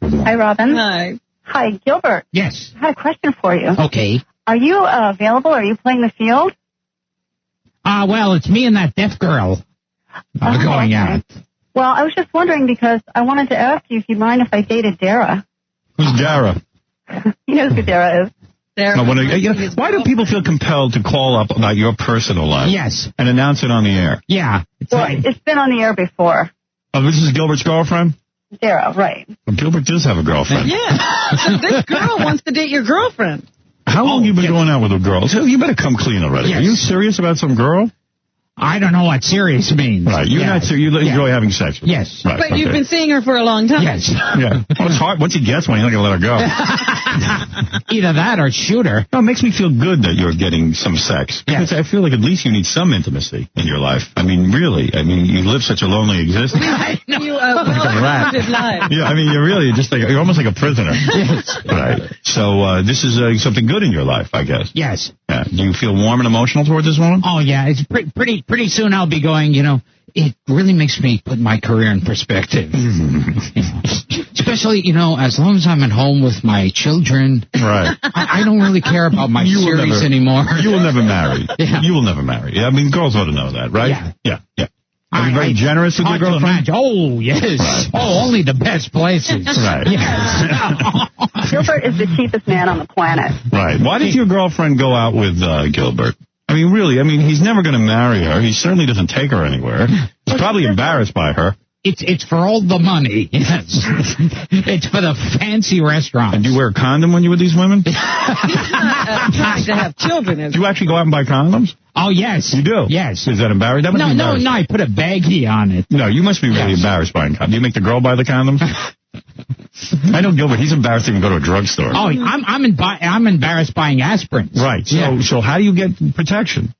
Hi, Robin. Hi. Hi, Gilbert. Yes. I had a question for you. Okay. Are you available? Are you playing the field? Well, it's me and that deaf girl going out. Well, I was just wondering because I wanted to ask you if you'd mind if I dated Dara. Who's Dara? He knows who Dara is. Why do people feel compelled to call up about your personal life? Yes. And announce it on the air? Yeah. It's been on the air before. Oh, this is Gilbert's girlfriend? Dara, right. Well, Gilbert does have a girlfriend. Yeah. This girl wants to date your girlfriend. How long have you been going out with a girl? So you better come clean already. Yes. Are you serious about some girl? I don't know what serious means. Right. You're not serious. You enjoy having sex with her. Yes. Right, but you've been seeing her for a long time. Yes. Yeah. Well, it's hard. Once he gets one, you're not going to let her go. Either that or shoot her. No, it makes me feel good that you're getting some sex. Because I feel like at least you need some intimacy in your life. I mean, really. I mean, you live such a lonely existence. You well-rounded life. Yeah, I mean, you're almost like a prisoner. Yes. Right. So this is something good in your life, I guess. Yes. Yeah. Do you feel warm and emotional toward this woman? Oh, yeah. It's pretty soon I'll be going, it really makes me put my career in perspective. Especially, as long as I'm at home with my children. Right. I don't really care about my series anymore. You will never marry. Yeah. You will never marry. Yeah, I mean, girls ought to know that, right? Yeah. Yeah. Are you very generous with your girlfriend? Oh, yes. Right. Oh, only the best places. Right. Yes. Gilbert is the cheapest man on the planet. Right. Why did your girlfriend go out with Gilbert? I mean, really, he's never going to marry her. He certainly doesn't take her anywhere. He's probably embarrassed by her. It's for all the money. Yes. It's for the fancy restaurant. And do you wear a condom when you're with these women? He's not trying to have children. Do you actually go out and buy condoms? Oh, yes. You do? Yes. Is that embarrassing? No, I put a baggie on it. No, you must be really embarrassed buying condoms. Do you make the girl buy the condoms? I know Gilbert, he's embarrassed to even go to a drugstore. Oh, I'm embarrassed buying aspirins. Right. So how do you get protection?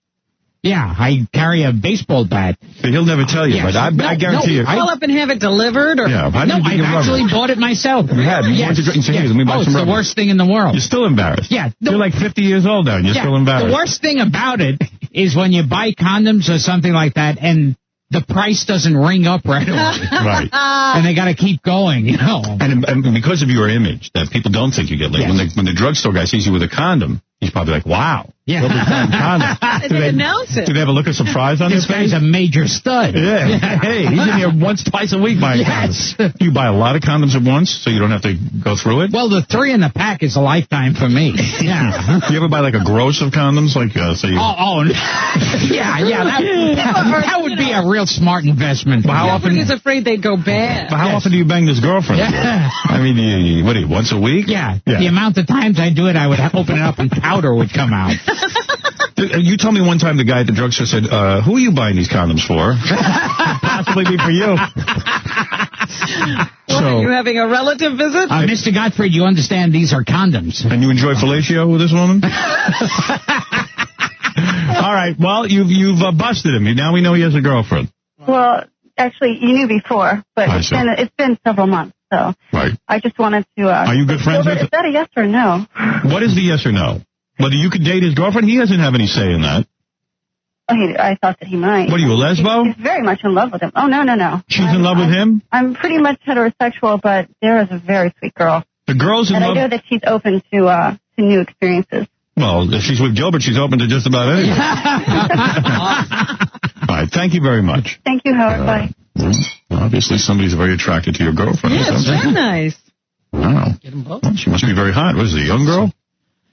Yeah, I carry a baseball bat. But he'll never tell you, but I guarantee you. Call up and have it delivered? Or? Yeah. I've actually bought it myself. You have? You wanted to drink some Let me buy some it's rubber. The worst thing in the world. You're still embarrassed. Yeah. You're like 50 years old now, and you're still embarrassed. The worst thing about it is when you buy condoms or something like that, and the price doesn't ring up right away. Right. And they got to keep going, you know. And because of your image, that people don't think you get laid. Yes. When the drugstore guy sees you with a condom, he's probably like, wow. Yeah. And they announce it. Do they have a look of surprise on this their face? guy's a major stud. Yeah. Hey, he's in here once, twice a week buying condoms. Do you buy a lot of condoms at once so you don't have to go through it? Well, the 3 in the pack is a lifetime for me. Yeah. Do you ever buy like a gross of condoms? So you... Yeah. That would be a real smart investment. Well, how often? He's afraid they'd go bad. But how often do you bang this girlfriend? Yeah. I mean, what do you, once a week? Yeah. The amount of times I do it, I would open it up and powder would come out. You told me one time the guy at the drugstore said, who are you buying these condoms for? Possibly be for you. Are you having a relative visit? Mr. Gottfried, you understand these are condoms. And you enjoy fellatio with this woman? All right. Well, you've busted him. Now we know he has a girlfriend. Well, actually, you knew before, but it's been several months. So I just wanted to... are you good friends with him? Is that a yes or no? What is the yes or no? Whether you could date his girlfriend? He doesn't have any say in that. I thought that he might. What are you, a lesbo? He's very much in love with him. Oh, no. She's in love with him? I'm pretty much heterosexual, but Dara's a very sweet girl. The girl's in love? And I know that she's open to new experiences. Well, if she's with Gilbert, she's open to just about anything. All right, thank you very much. Thank you, Howard. Bye. Obviously, somebody's very attracted to your girlfriend. Yeah, it's very nice. Wow. Get them both. Well, she must be very hot. What is it, a young girl?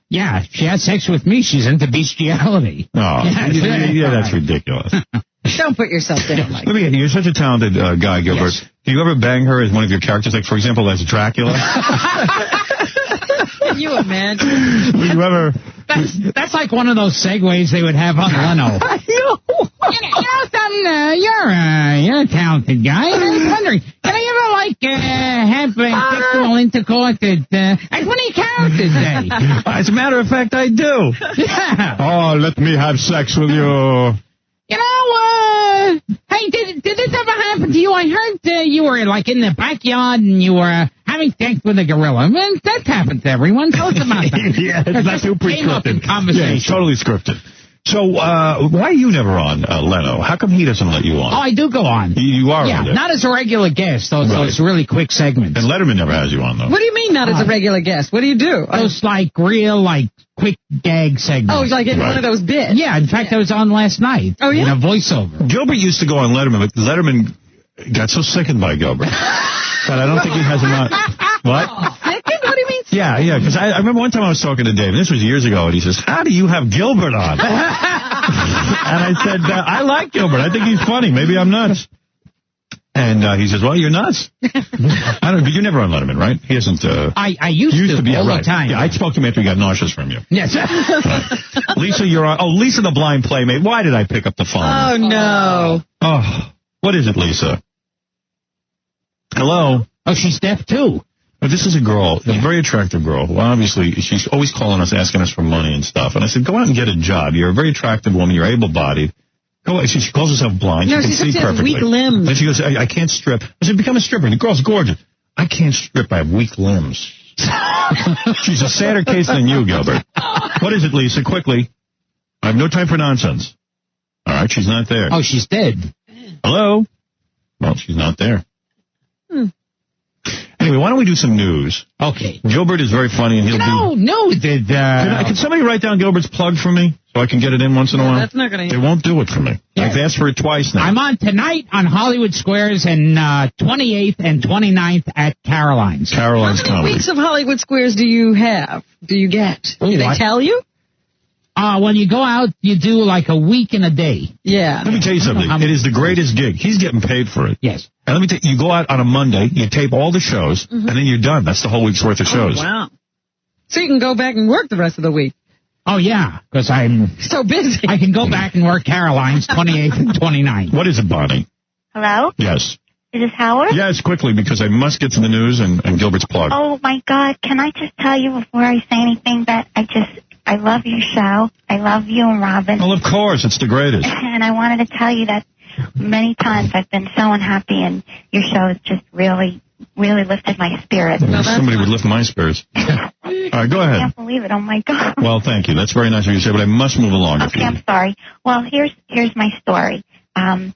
Yeah, she had sex with me. She's into bestiality. Oh, yeah, that's ridiculous. Don't put yourself down like that. You're such a talented guy, Gilbert. Yes. Do you ever bang her as one of your characters? Like, for example, as Dracula? Can you imagine? Will you ever... That's like one of those segues they would have on Leno. You know something, you're a talented guy. I was wondering, can I ever, have sexual intercourse at 20 characters day? As a matter of fact, I do. Yeah. Oh, let me have sex with you. You know, hey, did this ever happen to you? I heard you were, in the backyard and you were having sex with a gorilla. Man, that's happened to everyone. Tell us about that. Yeah, it's not too came up in prescriptive. conversation. Yeah, it's totally scripted. So, why are you never on, Leno? How come he doesn't let you on? Oh, I do go on. You are on there. Not as a regular guest, though, so it's really quick segments. And Letterman never has you on, though. What do you mean not as a regular guest? What do you do? Those, real, quick gag segments. Oh, like in one of those bits? Yeah, in fact, I was on last night. Oh, yeah? In a voiceover. Gilbert used to go on Letterman, but Letterman got so sickened by Gilbert that I don't think he has him on. What? Sickened? What do you mean? Yeah, because I remember one time I was talking to Dave, and this was years ago, and he says, how do you have Gilbert on? And I said, I like Gilbert. I think he's funny. Maybe I'm nuts. And he says, well, you're nuts. I don't. But you're never on Letterman, right? He isn't. I used to be all the time. Yeah, I spoke to him after he got nauseous from you. Yes. Right. Lisa, you're on. Oh, Lisa the blind playmate. Why did I pick up the phone? Oh, no. Oh, what is it, Lisa? Hello? Oh, she's deaf, too. But this is a girl, a very attractive girl. Well, obviously, she's always calling us, asking us for money and stuff. And I said, go out and get a job. You're a very attractive woman. You're able-bodied. Go. She calls herself blind. No, she can see perfectly. Weak limbs. And she goes, I can't strip. I said, become a stripper. And the girl's gorgeous. I can't strip. I have weak limbs. She's a sadder case than you, Gilbert. What is it, Lisa? Quickly. I have no time for nonsense. All right, she's not there. Oh, she's dead. Hello? Well, she's not there. Anyway, why don't we do some news? Okay. Gilbert is very funny, and he'll Can somebody write down Gilbert's plug for me so I can get it in once in a while? That's not going to. They won't do it for me. Yeah. I've asked for it twice now. I'm on tonight on Hollywood Squares and 28th and 29th at Caroline's. How many weeks of Hollywood Squares do you have? Do you get? Do they tell you? When you go out, you do like a week and a day. Yeah. Let me tell you something. It is the greatest gig. He's getting paid for it. Yes. And let me tell you, you go out on a Monday, you tape all the shows, and then you're done. That's the whole week's worth of shows. Oh, wow. So you can go back and work the rest of the week. Oh, yeah, because I'm so busy. I can go back and work Caroline's 28th and 29th. What is it, Bonnie? Hello? Yes. Is this Howard? Yes, quickly, because I must get to the news and Gilbert's plug. Oh, my God. Can I just tell you before I say anything that I love your show. I love you and Robin. Well, of course. It's the greatest. And I wanted to tell you that many times I've been so unhappy, and your show has just really, really lifted my spirits. Somebody would lift my spirits. All right, go ahead. I can't believe it. Oh, my God. Well, thank you. That's very nice of you to say, but I must move along. Okay, I'm sorry. Well, here's my story. My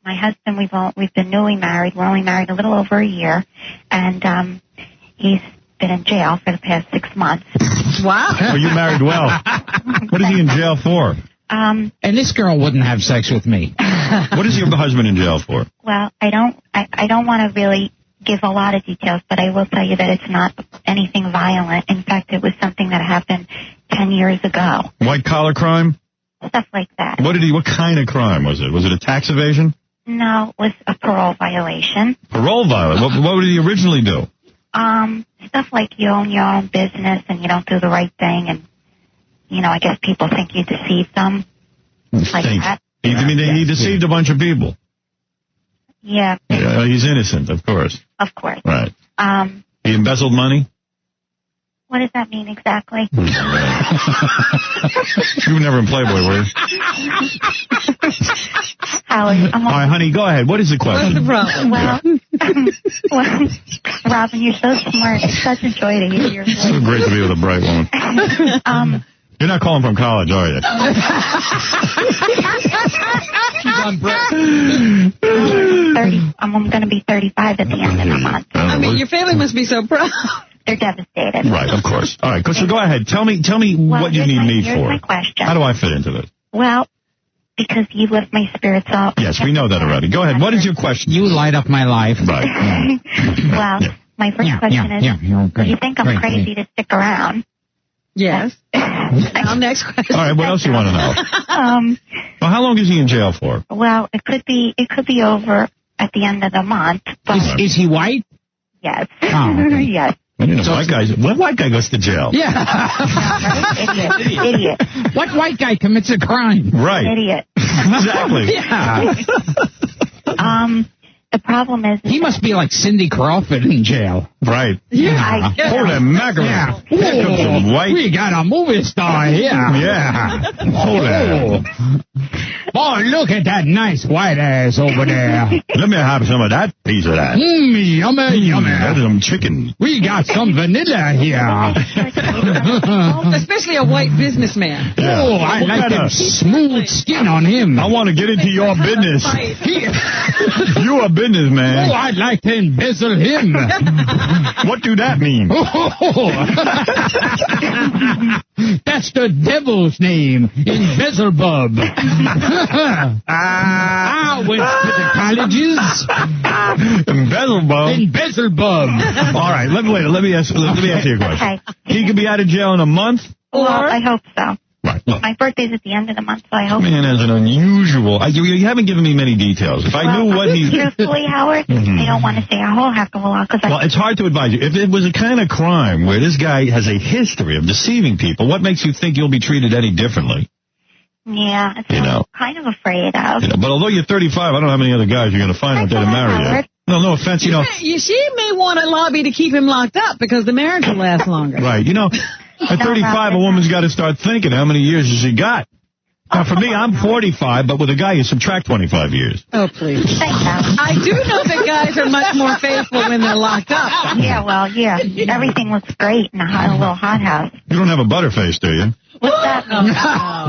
husband, we've been newly married. We're only married a little over a year, and he's been in jail for the past 6 months. Wow. Well, you married well. What is he in jail for? And this girl wouldn't have sex with me. What is your husband in jail for? Well, I don't want to really give a lot of details, but I will tell you that it's not anything violent. In fact, it was something that happened 10 years ago. White collar crime? Stuff like that. What kind of crime was it? Was it a tax evasion? No, it was a parole violation. Parole violation? What did he originally do? Stuff like you own your own business and you don't do the right thing, and I guess people think you deceived them. Like that. He deceived a bunch of people. Yeah. He's innocent, of course. Of course. Right. He embezzled money? What does that mean exactly? You were never in Playboy, were you? Howard, all right, honey, go ahead. What is the question? What's the problem? Well, Robin, you're so smart. It's such a joy to hear your voice. It's so great to be with a bright woman. You're not calling from college, are you? I'm going to be 35 at the end of the month. I mean, your family must be so proud. They're devastated. Right, of course. All right, so go ahead. Tell me what you need me for. Here's my question. How do I fit into this? Well, because you lift my spirits up. Yes, we know that already. Go ahead. What is your question? You light up my life. Right. Well, my first question is, do you think I'm crazy to stick around? Yes. Now, next question. All right, what else do you want to know? Well, how long is he in jail for? Well, it could be over at the end of the month. But is he white? Yes. Oh, okay. Yes. What white guy goes to jail? Yeah. Idiot. What white guy commits a crime? Right. Idiot. Exactly. Yeah. The problem is... He must be like Cindy Crawford in jail. Right. Yeah. Holy mackerel. Yeah. Here comes some white. We got a movie star here. Yeah. Hold on. Boy, look at that nice white ass over there. Let me have some of that piece of that. Yummy, yummy. That's some chicken. We got some vanilla here. Especially a white businessman. Yeah. Oh, I like that smooth skin on him. I want to get into your business. You a businessman. Oh, I'd like to embezzle him. What do that mean? That's the devil's name, Embezzlebub. I went to the colleges. Embezzlebub. All right, let me ask you a question. Okay. He could be out of jail in a month? Well, I hope so. Right. Look. My birthday's at the end of the month, so I hope... Man, that's an unusual... You haven't given me many details. If I knew what he... Truthfully, Howard, I don't want to say a whole heck of a lot, because... Well, it's hard to advise you. If it was a kind of crime where this guy has a history of deceiving people, what makes you think you'll be treated any differently? Yeah, it's what I'm kind of afraid of. But although you're 35, I don't know how many other guys you're going to find out there to marry you. No offense, She may want to lobby to keep him locked up, because the marriage will last longer. Right, at 35, a woman's got to start thinking, how many years has she got? Now, for me, I'm 45, but with a guy, you subtract 25 years. Oh, please. I do know that guys are much more faithful when they're locked up. Yeah, well, yeah. Everything looks great in a little hothouse. You don't have a butterface, do you? What's that mean?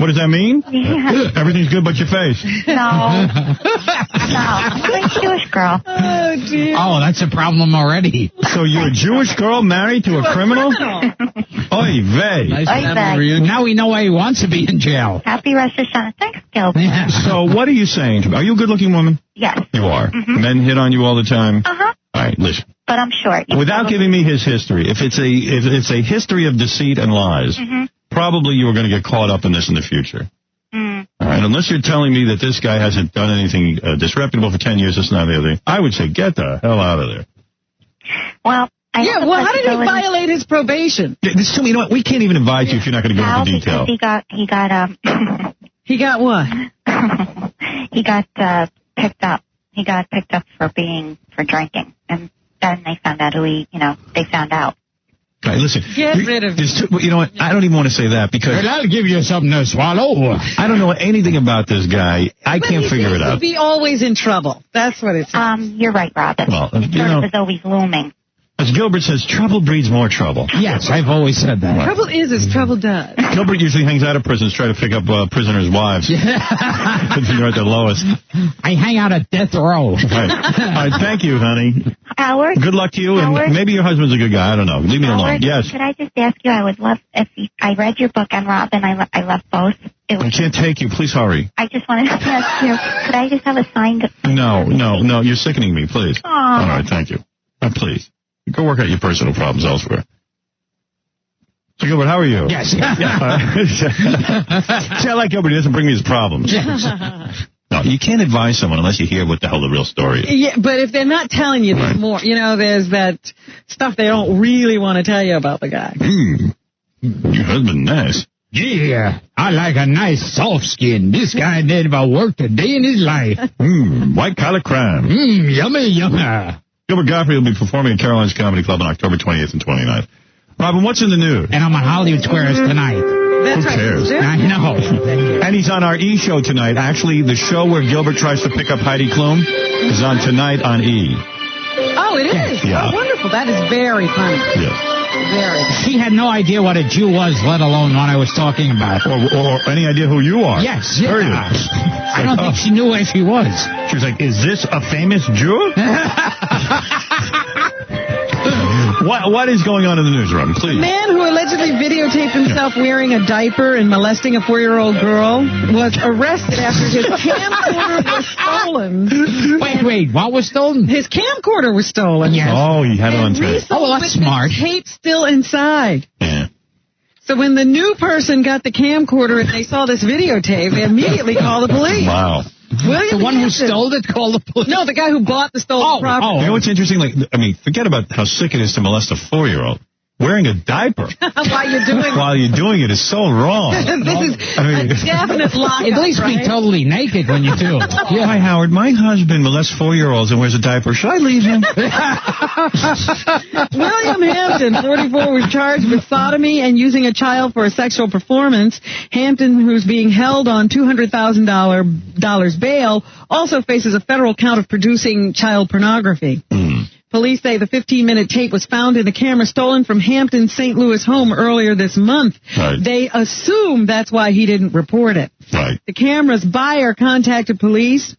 What does that mean? Yeah. Everything's good but your face. No. I'm a Jewish girl. Oh, dear. Oh, that's a problem already. So you're a Jewish girl married to a criminal? Oy vey. Nice Oy vey. Now we know why he wants to be in jail. Happy Rosh Hashanah. Thanks, Gilbert. Yeah. So what are you saying to me? Are you a good-looking woman? Yes. You are. Men hit on you all the time? Uh-huh. All right, listen. But I'm short. Without giving me his history, if it's a history of deceit and lies, probably you are going to get caught up in this in the future. All right, unless you're telling me that this guy hasn't done anything disreputable for 10 years, this and that, the other thing, I would say get the hell out of there. Well, how did he violate his probation? Yeah, you know what? We can't even invite you if you're not going to go into detail. Because He got what? He got picked up. He got picked up for drinking, and then they found out they found out. All right, listen. Get rid of him. You know what? I don't even want to say that because I'll give you something to swallow. I don't know anything about this guy. I can't figure it out. He seems to be always in trouble. That's what it's. You're right, Robin. Well, Trouble is always looming. As Gilbert says, trouble breeds more trouble. Yes, I've always said that. Trouble is as trouble does. Gilbert usually hangs out of prisons trying to pick up prisoners' wives. They're at their lowest. I hang out at death row. All right, thank you, honey. Howard? Good luck to you, Howard? and maybe your husband's a good guy. I don't know. Leave me alone. Howard, Yes. Could I just ask you, I would love, I read your book on Robin. I love both. I can't take you. Please hurry. I just wanted to ask you, could I just have a signed... No. You're sickening me, please. Aww. All right, thank you. Please. Go work out your personal problems elsewhere. So, Gilbert, how are you? Yes. See, I like Gilbert. He doesn't bring me his problems. No, you can't advise someone unless you hear what the hell the real story is. Yeah, but if they're not telling you more, there's that stuff they don't really want to tell you about the guy. Your husband nice. Yeah, I like a nice soft skin. This guy never worked a day in his life. White-collar crime. Yummy, yummy. Gilbert Gottfried will be performing at Caroline's Comedy Club on October 28th and 29th. Robin, what's in the news? And I'm on Hollywood Squares tonight. That's Who cares? Right. I know. And he's on our E! show tonight. Actually, the show where Gilbert tries to pick up Heidi Klum is on tonight on E! Oh, it is? Yeah. Oh, wonderful. That is very funny. Yes. Very. She had no idea what a Jew was, let alone what I was talking about. Or any idea who you are. Yes. Period. I don't think she knew where she was. She was like, is this a famous Jew? What is going on in the news, Robin? Please. The man who allegedly videotaped himself wearing a diaper and molesting a 4-year-old girl was arrested after his camcorder was stolen. Wait, what was stolen? His camcorder was stolen. Yes. Oh, he had it on tape. Oh, that's smart. The tape still inside. Yeah. So when the new person got the camcorder and they saw this videotape, they immediately called the police. Wow. William The one who Hampton. stole it called the police? No, the guy who bought the stolen property. You know what's interesting? Forget about how sick it is to molest a 4-year-old. Wearing a diaper While you're doing it is so wrong. This is a definite lockup, At least be totally naked when you do it. Yeah. Hi, Howard. My husband molests 4-year-olds and wears a diaper. Should I leave him? William Hampton, 44, was charged with sodomy and using a child for a sexual performance. Hampton, who's being held on $200,000 bail, also faces a federal count of producing child pornography. Police say the 15-minute tape was found in the camera stolen from Hampton's St. Louis home earlier this month. Right. They assume that's why he didn't report it. Right. The camera's buyer contacted police,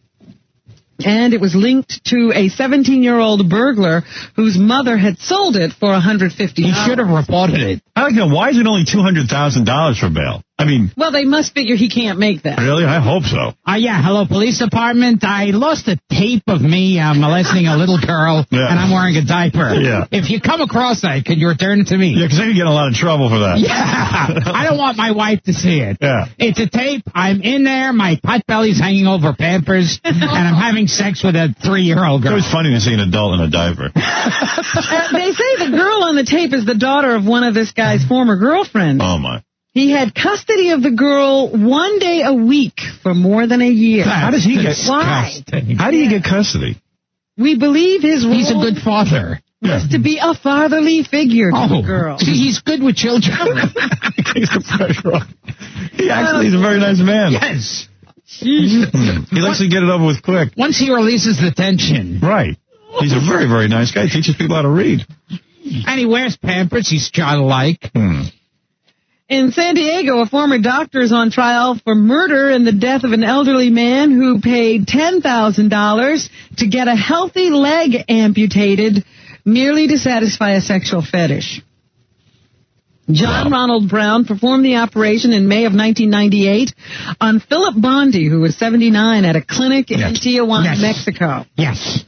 and it was linked to a 17-year-old burglar whose mother had sold it for $150. He should have reported it. I like that. Why is it only $200,000 for bail? I mean... Well, they must figure he can't make that. Really? I hope so. Yeah, hello, police department. I lost a tape of me molesting a little girl, and I'm wearing a diaper. Yeah. If you come across that, could you return it to me? Yeah, because I could get in a lot of trouble for that. Yeah. I don't want my wife to see it. Yeah. It's a tape. I'm in there. My pot belly's hanging over Pampers, and I'm having sex with a 3-year-old girl. It was funny to see an adult in a diaper. They say the girl on the tape is the daughter of one of this guy's former girlfriends. Oh, my. He had custody of the girl 1 day a week for more than a year. How does he get custody? How do you get custody? We believe his role He's a good father. was to be a fatherly figure to the girl. See, he's good with children. Takes the pressure off. He actually is a very nice man. Yes. He likes to get it over with quick. Once he releases the tension. Right. He's a very, very nice guy. He teaches people how to read. And he wears Pampers. He's childlike. In San Diego, a former doctor is on trial for murder in the death of an elderly man who paid $10,000 to get a healthy leg amputated merely to satisfy a sexual fetish. John Ronald Brown performed the operation in May of 1998 on Philip Bondi, who was 79, at a clinic in Tijuana, Mexico. Yes.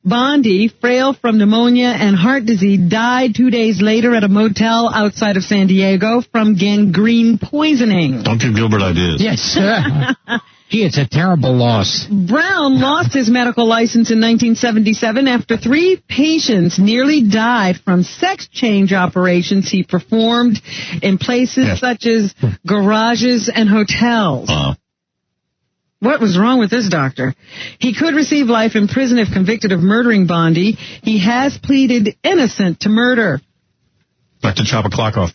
Bondi, frail from pneumonia and heart disease, died 2 days later at a motel outside of San Diego from gangrene poisoning. Don't give Gilbert ideas. Yes, sir. Gee, it's a terrible loss. Brown lost his medical license in 1977 after 3 patients nearly died from sex change operations he performed in places such as garages and hotels. What was wrong with this doctor? He could receive life in prison if convicted of murdering Bondi. He has pleaded innocent to murder. Like to chop a clock off.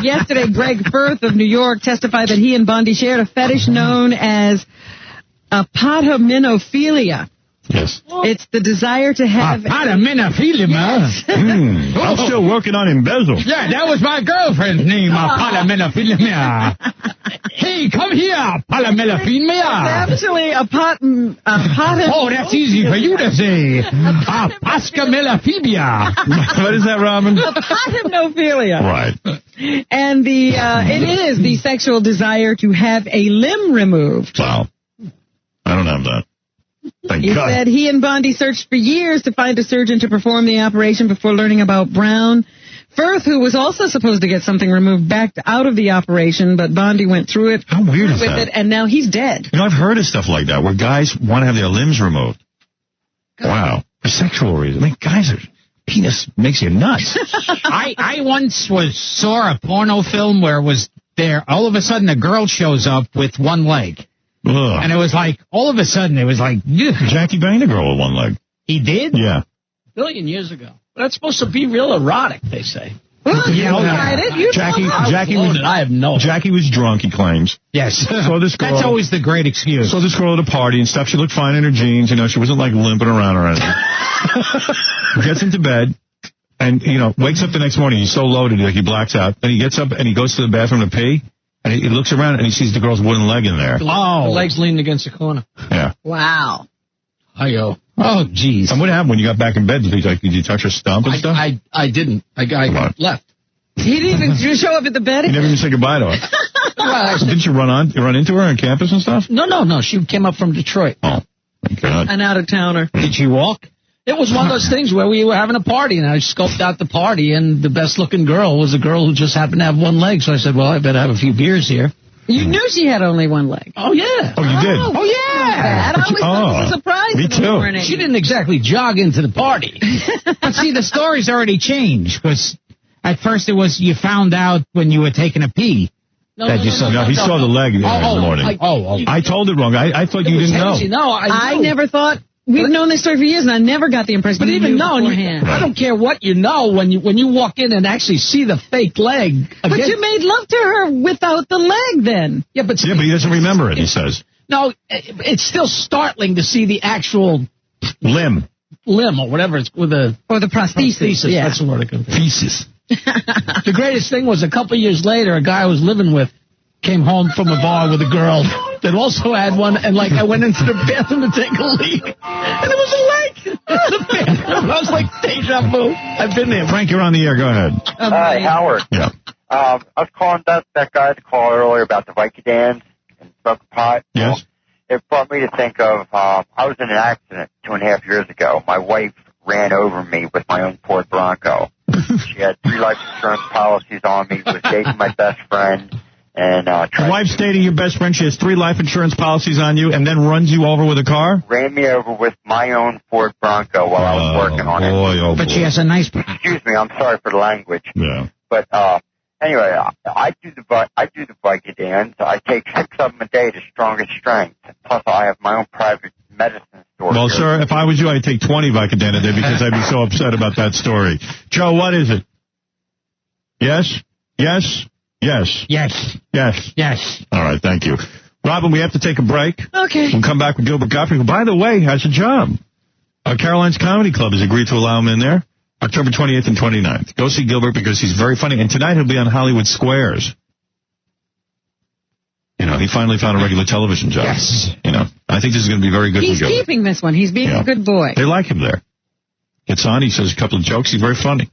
Yesterday, Greg Firth of New York testified that he and Bondi shared a fetish known as apodominophilia. Yes. It's the desire to have apodominophilia. I'm still working on embezzle. Yeah, that was my girlfriend's name, apodominophilia. Hey, come here, apodominophilia. It's actually Oh, that's easy for you to say. Apodominophilia. What is that, Robin? Apodominophilia. Right. And it is the sexual desire to have a limb removed. Wow. I don't have that. He said he and Bondi searched for years to find a surgeon to perform the operation before learning about Brown. Firth, who was also supposed to get something removed, backed out of the operation, but Bondi went through it. How weird is that? And now he's dead. You know, I've heard of stuff like that, where guys want to have their limbs removed. Wow. For sexual reasons. I mean, penis makes you nuts. I once saw a porno film where it was there, all of a sudden a girl shows up with one leg. Ugh. And it was like, all of a sudden, it was like, Jackie banged a girl with one leg. He did? Yeah. A billion years ago. That's supposed to be real erotic, they say. Jackie was drunk, he claims. Yes. Saw this girl. That's always the great excuse. Saw this girl at a party and stuff. She looked fine in her jeans. You know, she wasn't like limping around or anything. Gets into bed and, wakes up the next morning. He's so loaded, like he blacks out. Then he gets up and he goes to the bathroom to pee. And he looks around and he sees the girl's wooden leg in there. The leg's leaning against the corner. Yeah. Wow. Hi-yo. Oh, jeez. And what happened when you got back in bed? Did you touch her stump and stuff? I didn't. I left. He didn't even show up at the bed? You never even said goodbye to her. So didn't you run into her on campus and stuff? No. She came up from Detroit. Oh, thank God. An out-of-towner. Did she walk? It was one of those things where we were having a party, and I scoped out the party, and the best-looking girl was a girl who just happened to have one leg. So I said, well, I better have a few beers here. You knew she had only one leg. Oh, yeah. Oh, you did? Oh, yeah. I always thought it was a surprise me in the too. morning. She didn't exactly jog into the party. But see, the story's already changed, because at first it was you found out when you were taking a pee. No, he saw the leg in the morning. I told it wrong. I thought you didn't know. No, I never thought. We've known this story for years, and I never got the impression. But even beforehand. I don't care what you know when you walk in and actually see the fake leg. But you made love to her without the leg, then. Yeah, but he doesn't remember it. He says. No, it's still startling to see the actual limb or whatever it's with a or the prosthesis. Yeah. That's the word I can think. Feces. The greatest thing was a couple years later, a guy I was living with came home from a bar with a girl that also had one, and I went into the bathroom to take a leak, and there was a leg in the bathroom. I was like, deja vu. I've been there. Frank, you're on the air. Go ahead. Hi, Howard. Yeah. I was calling that guy to call earlier about the Vicodins and smoking pot. Yes. It brought me to think of, I was in an accident 2.5 years ago. My wife ran over me with my own Ford Bronco. She had 3 life insurance policies on me, was dating my best friend. And your wife's dating your best friend. She has 3 life insurance policies on you, and then runs you over with a car. Ran me over with my own Ford Bronco while I was working on it. But she has a nice. Excuse me, I'm sorry for the language. Yeah. But anyway, I do the Vicodins. I take 6 of them a day to strongest strength. Plus, I have my own private medicine store. Well, here. sir, if I was you, I'd take 20 Vicodin a day because I'd be so upset about that story. Joe, what is it? Yes. All right, thank you. Robin, we have to take a break. Okay. We'll come back with Gilbert Gottfried, who, by the way, has a job. Caroline's Comedy Club has agreed to allow him in there. October 28th and 29th. Go see Gilbert because he's very funny. And tonight he'll be on Hollywood Squares. You know, he finally found a regular television job. Yes. You know, I think this is going to be very good He's for Gilbert. keeping this one. He's being a good boy. They like him there. Gets on, he says a couple of jokes. He's very funny.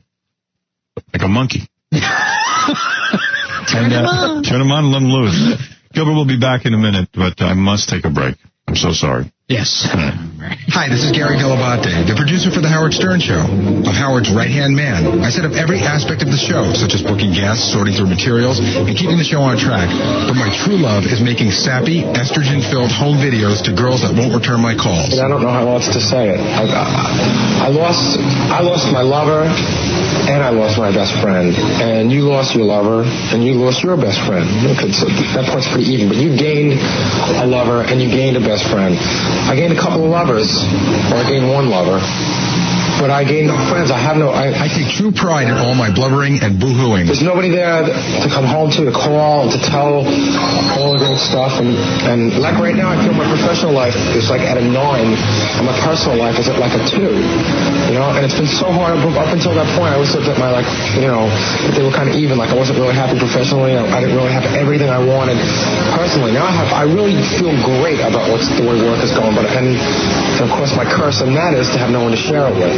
Like a monkey. Turn him on and let him loose. Gilbert will be back in a minute, but I must take a break. I'm so sorry. Yes. Hi, this is Gary Galabate, the producer for The Howard Stern Show, of Howard's right-hand man. I set up every aspect of the show, such as booking guests, sorting through materials, and keeping the show on track. But my true love is making sappy, estrogen-filled home videos to girls that won't return my calls. I don't know how else to say it. I lost my lover, and I lost my best friend. And you lost your lover, and you lost your best friend. So that part's pretty even. But you gained a lover, and you gained a best friend. I gained a couple of lovers, or I gained one lover, but I gained no friends. I take true pride in all my blubbering and boo-hooing. There's nobody there to come home to call, and to tell all the great stuff. And like right now, I feel my professional life is like at a 9, and my personal life is at like a 2. You know, and it's been so hard up until that point. I always thought that that they were kind of even. Like I wasn't really happy professionally. I didn't really have everything I wanted personally. Now I really feel great about the way work is going. And of course, my curse on that is to have no one to share it with.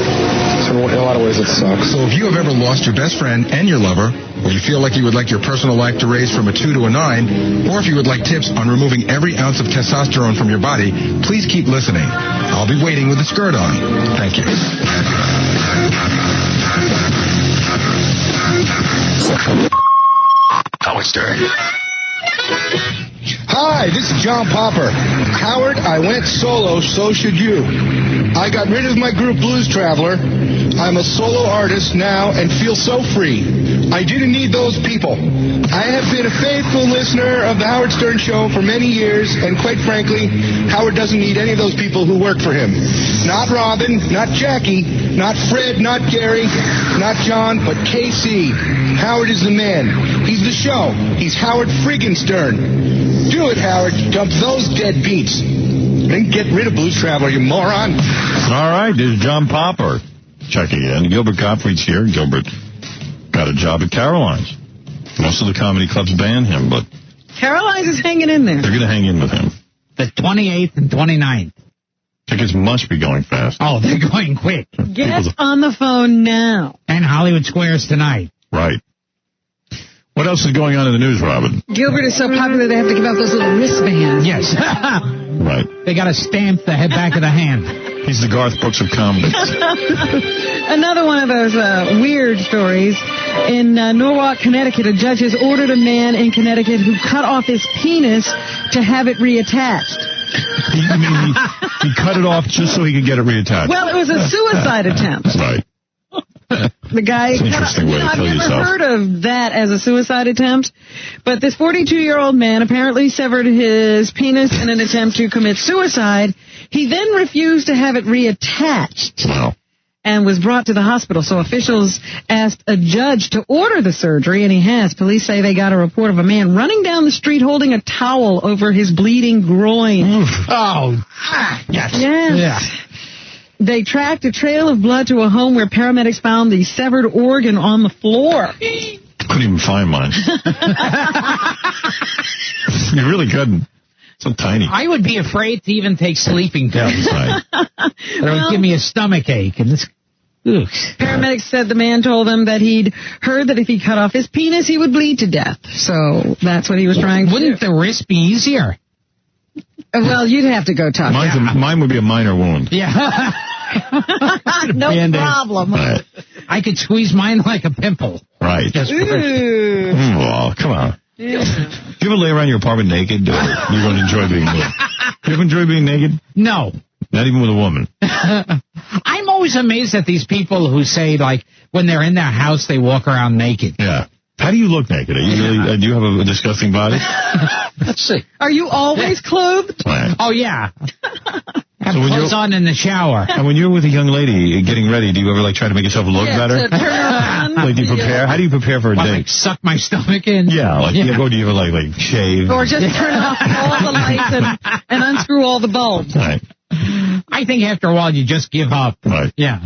So in a lot of ways, it sucks. So if you have ever lost your best friend and your lover, or you feel like you would like your personal life to raise from a 2 to a 9, or if you would like tips on removing every ounce of testosterone from your body, please keep listening. I'll be waiting with the skirt on. Thank you. Howard Stern. Hi, this is John Popper. Howard, I went solo, so should you. I got rid of my group Blues Traveler. I'm a solo artist now and feel so free. I didn't need those people. I have been a faithful listener of the Howard Stern Show for many years, and quite frankly, Howard doesn't need any of those people who work for him. Not Robin, not Jackie, not Fred, not Gary, not John, but KC. Howard is the man. He's the show. He's Howard friggin' Stern. Do it, Howard. Dump those dead beats. Then get rid of Blues Traveler, you moron. All right, this is John Popper checking in. Gilbert Gottfried's here. Gilbert got a job at Caroline's. Most of the comedy clubs ban him, but Caroline's is hanging in there. They're going to hang in with him. The 28th and 29th. Tickets must be going fast. Oh, they're going quick. Get on the phone now. And Hollywood Squares tonight. Right. What else is going on in the news, Robin? Gilbert is so popular they have to give out those little wristbands. Yes. Right. They got to stamp the back of the hand. He's the Garth Brooks of comedy. Another one of those weird stories. In Norwalk, Connecticut, a judge has ordered a man in Connecticut who cut off his penis to have it reattached. He cut it off just so he could get it reattached. Well, it was a suicide attempt. Right. The guy, interesting way to I've kill never yourself. heard of that as a suicide attempt, but this 42-year-old man apparently severed his penis in an attempt to commit suicide. He then refused to have it reattached. Wow. And was brought to the hospital. So officials asked a judge to order the surgery, and he has. Police say they got a report of a man running down the street holding a towel over his bleeding groin. Oh, yes. Yeah. They tracked a trail of blood to a home where paramedics found the severed organ on the floor. Couldn't even find mine. You really couldn't. So tiny. I would be afraid to even take sleeping pills. Right. It would give me a stomach ache. And this. Ugh. Paramedics said the man told them that he'd heard that if he cut off his penis, he would bleed to death. So that's what he was trying to do. Wouldn't the wrist be easier? Well, you'd have to go talk. Mine would be a minor wound. Yeah. No problem. Right. I could squeeze mine like a pimple. Right. Oh, come on. Yeah. Do you ever lay around your apartment naked? Or you don't enjoy being naked? Do you ever enjoy being naked? No. Not even with a woman. I'm always amazed at these people who say, like, when they're in their house, they walk around naked. Yeah. How do you look naked? Are you really, do you have a disgusting body? Let's see. Are you always clothed? Right. Oh, yeah. Have clothes on in the shower. And when you're with a young lady getting ready, do you ever try to make yourself look better? Turn on. Like, do you prepare? How do you prepare for a date? Like suck my stomach in? Yeah. Do you ever like shave? Or just turn off all the lights and unscrew all the bulbs. Right. I think after a while you just give up. Right. Yeah.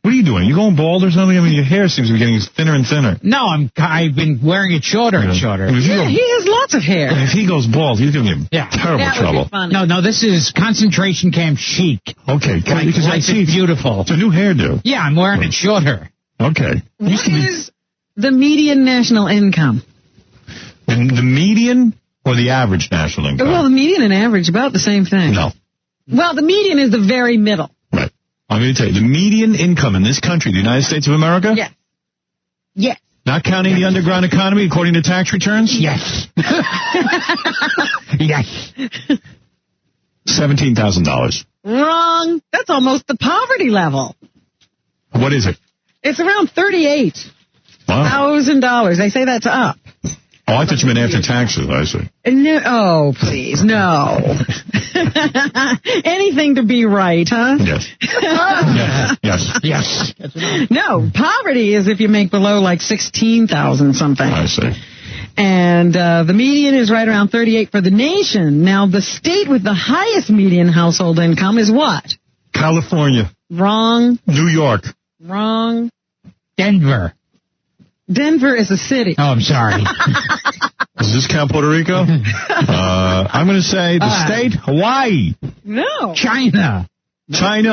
What are you doing? Are you going bald or something? I mean, your hair seems to be getting thinner and thinner. No, I've been wearing it shorter and shorter. Yeah, he has lots of hair. If he goes bald, he's going to be in terrible trouble. No, this is concentration camp chic. Okay, because I see it's beautiful. It's a new hairdo. Yeah, I'm wearing it shorter. Okay. What is the median national income? The median or the average national income? Well, the median and average, about the same thing. No. Well, the median is the very middle. Right. I'm going to tell you, the median income in this country, the United States of America? Yes. Yes. Not counting the underground economy according to tax returns? Yes. Yes. $17,000. Wrong. That's almost the poverty level. What is it? It's around $38,000. They say that's up. Oh, I thought you meant after taxes, I see. No, oh, please, no. Anything to be right, huh? Yes. Yes. No, poverty is if you make below like 16,000 something. I see. And the median is right around 38 for the nation. Now, the state with the highest median household income is what? California. Wrong. New York. Wrong. Denver. Denver is a city. Oh, I'm sorry. Does this count Puerto Rico? I'm going to say the state, Hawaii. No. China. Japan.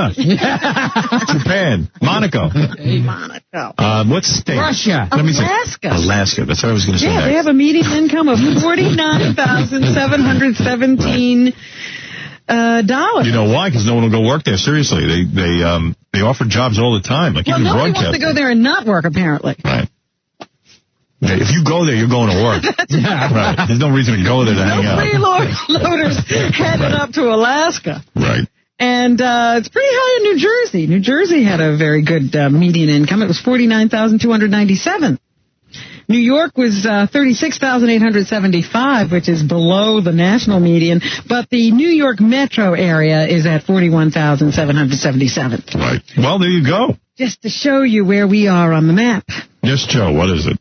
Monaco. Monaco. What state? Russia. Let me see. Alaska. Alaska. That's what I was going to say Yeah, next. they have a median income of $49,717. You know why? Because no one will go work there. Seriously, they offer jobs all the time. Like even nobody broadcasting. wants to go there and not work, apparently. Right. Yeah, if you go there, you're going to work. Right. There's no reason to go there to hang out. Freeloaders headed up to Alaska. Right. And it's pretty high in New Jersey. New Jersey had a very good median income. It was $49,297. New York was $36,875, which is below the national median, but the New York metro area is at $41,777. Right. Well, there you go. Just to show you where we are on the map. Yes, Joe, what is it?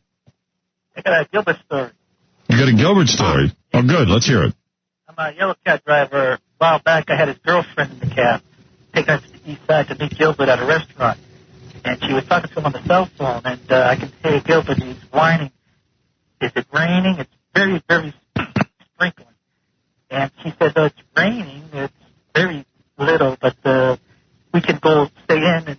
I got a Gilbert story. You got a Gilbert story? Oh, good. Let's hear it. I'm a yellow cab driver. A while back, I had his girlfriend in the cab, taking her to the east side to meet Gilbert at a restaurant. And she was talking to him on the cell phone, and I can hear Gilbert, he's whining. Is it raining? It's very, very sprinkling. And she said, oh, it's raining. It's very little, but we can go stay in and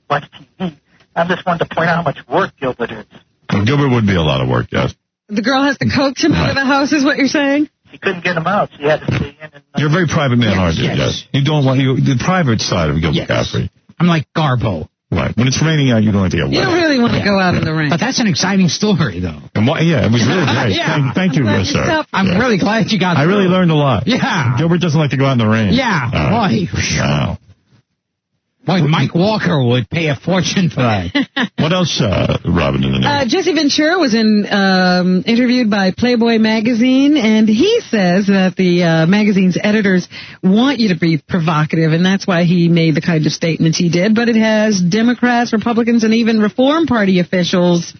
watch TV. I just wanted to point out how much work Gilbert is. Well, Gilbert would be a lot of work, yes. The girl has to coax him out of the house, is what you're saying? She couldn't get him out. She had to stay in. And, You're a very private man, aren't you? Yes. You don't want the private side of Gilbert Gottfried. I'm like Garbo. Right. When it's raining out, you don't have to get wet. You don't really want to go out in the rain. But that's an exciting story, though. And yeah, it was really great. Thank you, sir. I'm really glad you got I really learned a lot. Yeah. Gilbert doesn't like to go out in the rain. Yeah. Boy. Wow. Boy, Mike Walker would pay a fortune for that. What else, Robin, in the news? Jesse Ventura was interviewed by Playboy magazine, and he says that the magazine's editors want you to be provocative, and that's why he made the kind of statements he did. But it has Democrats, Republicans, and even Reform Party officials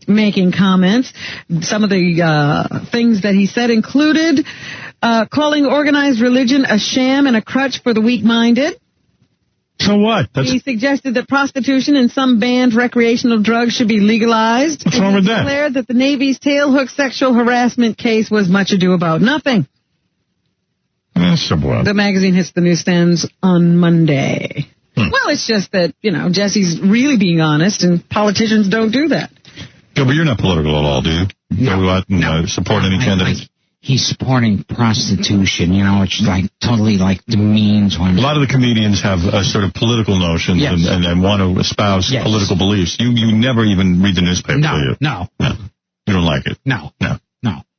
making comments. Some of the things that he said included calling organized religion a sham and a crutch for the weak-minded. So what? He suggested that prostitution and some banned recreational drugs should be legalized. What's wrong with that? He declared that the Navy's tailhook sexual harassment case was much ado about nothing. The magazine hits the newsstands on Monday. Well, it's just that, Jesse's really being honest, and politicians don't do that. Gilbert, you're not political at all, do you? No. Go out and support any candidates? He's supporting prostitution, it's like totally like demeans one. A lot of the comedians have sort of political notions and want to espouse political beliefs. You never even read the newspaper, do you? No. You don't like it? No.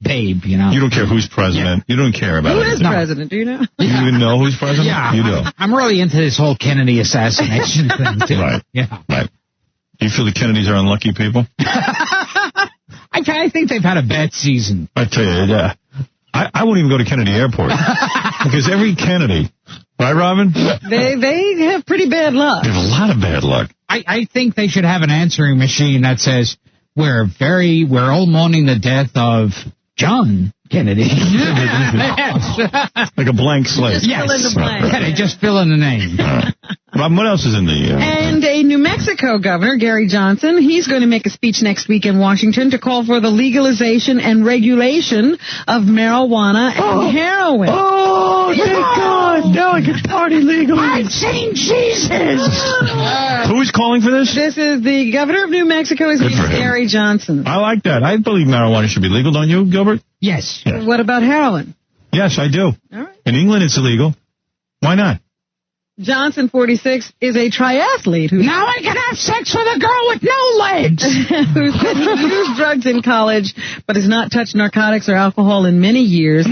Babe, You don't care who's president. You don't care about Who it. is president, do you know? You even know who's president? Yeah. You do. I'm really into this whole Kennedy assassination thing, too. Right. Yeah. Right. Do you feel the Kennedys are unlucky people? I think they've had a bad season. I tell you, I won't even go to Kennedy Airport because every Kennedy, right, Robin? They have pretty bad luck. They have a lot of bad luck. I think they should have an answering machine that says we're all mourning the death of John Kennedy. Like a blank slate. Just fill in the blank. They just fill in the name. Robin, what else is in the... And a New Mexico governor, Gary Johnson, he's going to make a speech next week in Washington to call for the legalization and regulation of marijuana and heroin. Oh, thank God. Now I can party legally. I've seen Jesus. Who is calling for this? This is the governor of New Mexico. His name is Gary Johnson. I like that. I believe marijuana should be legal, don't you, Gilbert? Yes. What about heroin? Yes, I do. All right. In England, it's illegal. Why not? Johnson, 46, is a triathlete who... Now I can have sex with a girl with no legs. Who said he used drugs in college, but has not touched narcotics or alcohol in many years.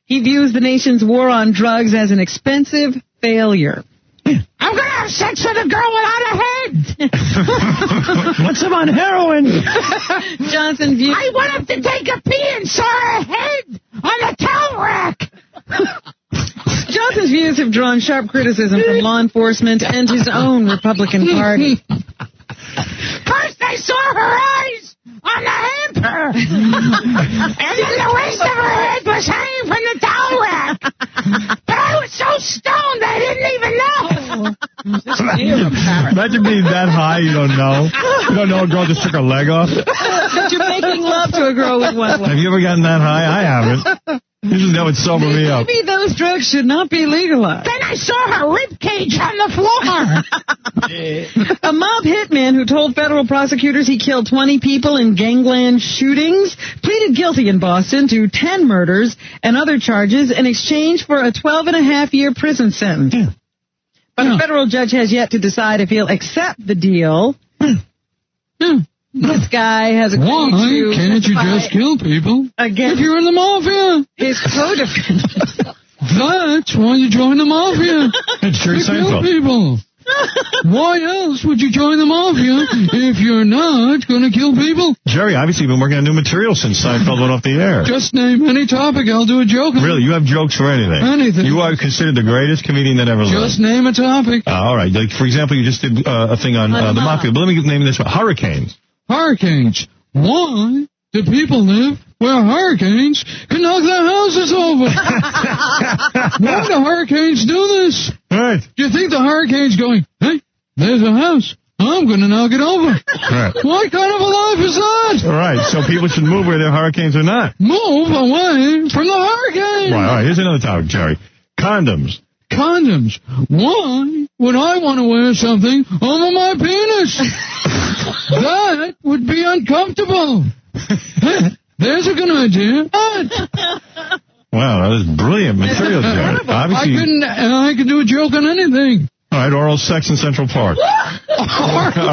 He views the nation's war on drugs as an expensive failure. I'm going to have sex with a girl without a head. What's him on heroin? Johnson views... I went up to take a pee and saw her head on the towel rack. Johnson's views have drawn sharp criticism from law enforcement and his own Republican Party. First I saw her eyes on the hamper. And then the waist of her head was hanging from the towel rack. But I was so stoned I didn't even know. Imagine being that high, you don't know. You don't know a girl just took her leg off. You're making love to a girl with one leg. Have you ever gotten that high? I haven't. Usually that would sober me up. Maybe those drugs should not be legalized. Then I saw her rib cage on the floor. A mob hitman who told federal prosecutors he killed 20 people in gangland shootings pleaded guilty in Boston to 10 murders and other charges in exchange for a 12-and-a-half-year prison sentence. But a federal judge has yet to decide if he'll accept the deal. This guy has agreed to... Why can't you just kill people if you're in the mafia? His co-defendant. That's why you join the mafia. It's Jerry to kill Seinfeld. people. Why else would you join the mafia if you're not going to kill people? Jerry, obviously you've been working on new material since Seinfeld went off the air. Just name any topic, I'll do a joke on. Really, you have jokes for anything. Anything. You are considered the greatest comedian that ever lived. Just name a topic. All right. Like, for example, you just did a thing on the mafia. But let me name this one. Hurricanes. Hurricanes. Why do people live where hurricanes can knock their houses over? Why do hurricanes do this? Right. Do you think the hurricane's going, hey, there's a house, I'm going to knock it over? Right. What kind of a life is that? All right. So people should move where there are hurricanes or not. Move away from the hurricane. Right. All right. Here's another topic, Jerry. Condoms. Condoms. Why would I want to wear something over my penis? That would be uncomfortable. There's a good idea. Wow, that was brilliant material, Jerry. Obviously, I could do a joke on anything. All right, oral sex in Central Park. All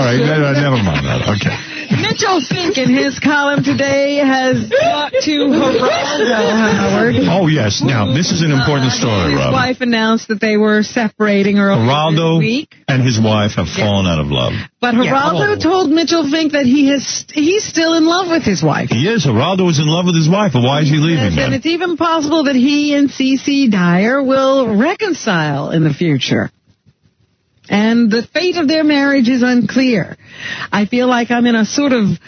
right, never mind that. Okay. Mitchell Fink in his column today has talked to Geraldo, Howard. Oh, yes. Now, this is an important story, His Rob. wife announced that they were separating earlier Geraldo this week. and his wife have fallen out of love. But Geraldo told Mitchell Fink that he's still in love with his wife. He is. Geraldo is in love with his wife, but why is he leaving then? And it's even possible that he and Cece Dyer will reconcile in the future. And the fate of their marriage is unclear. I feel like I'm in a sort of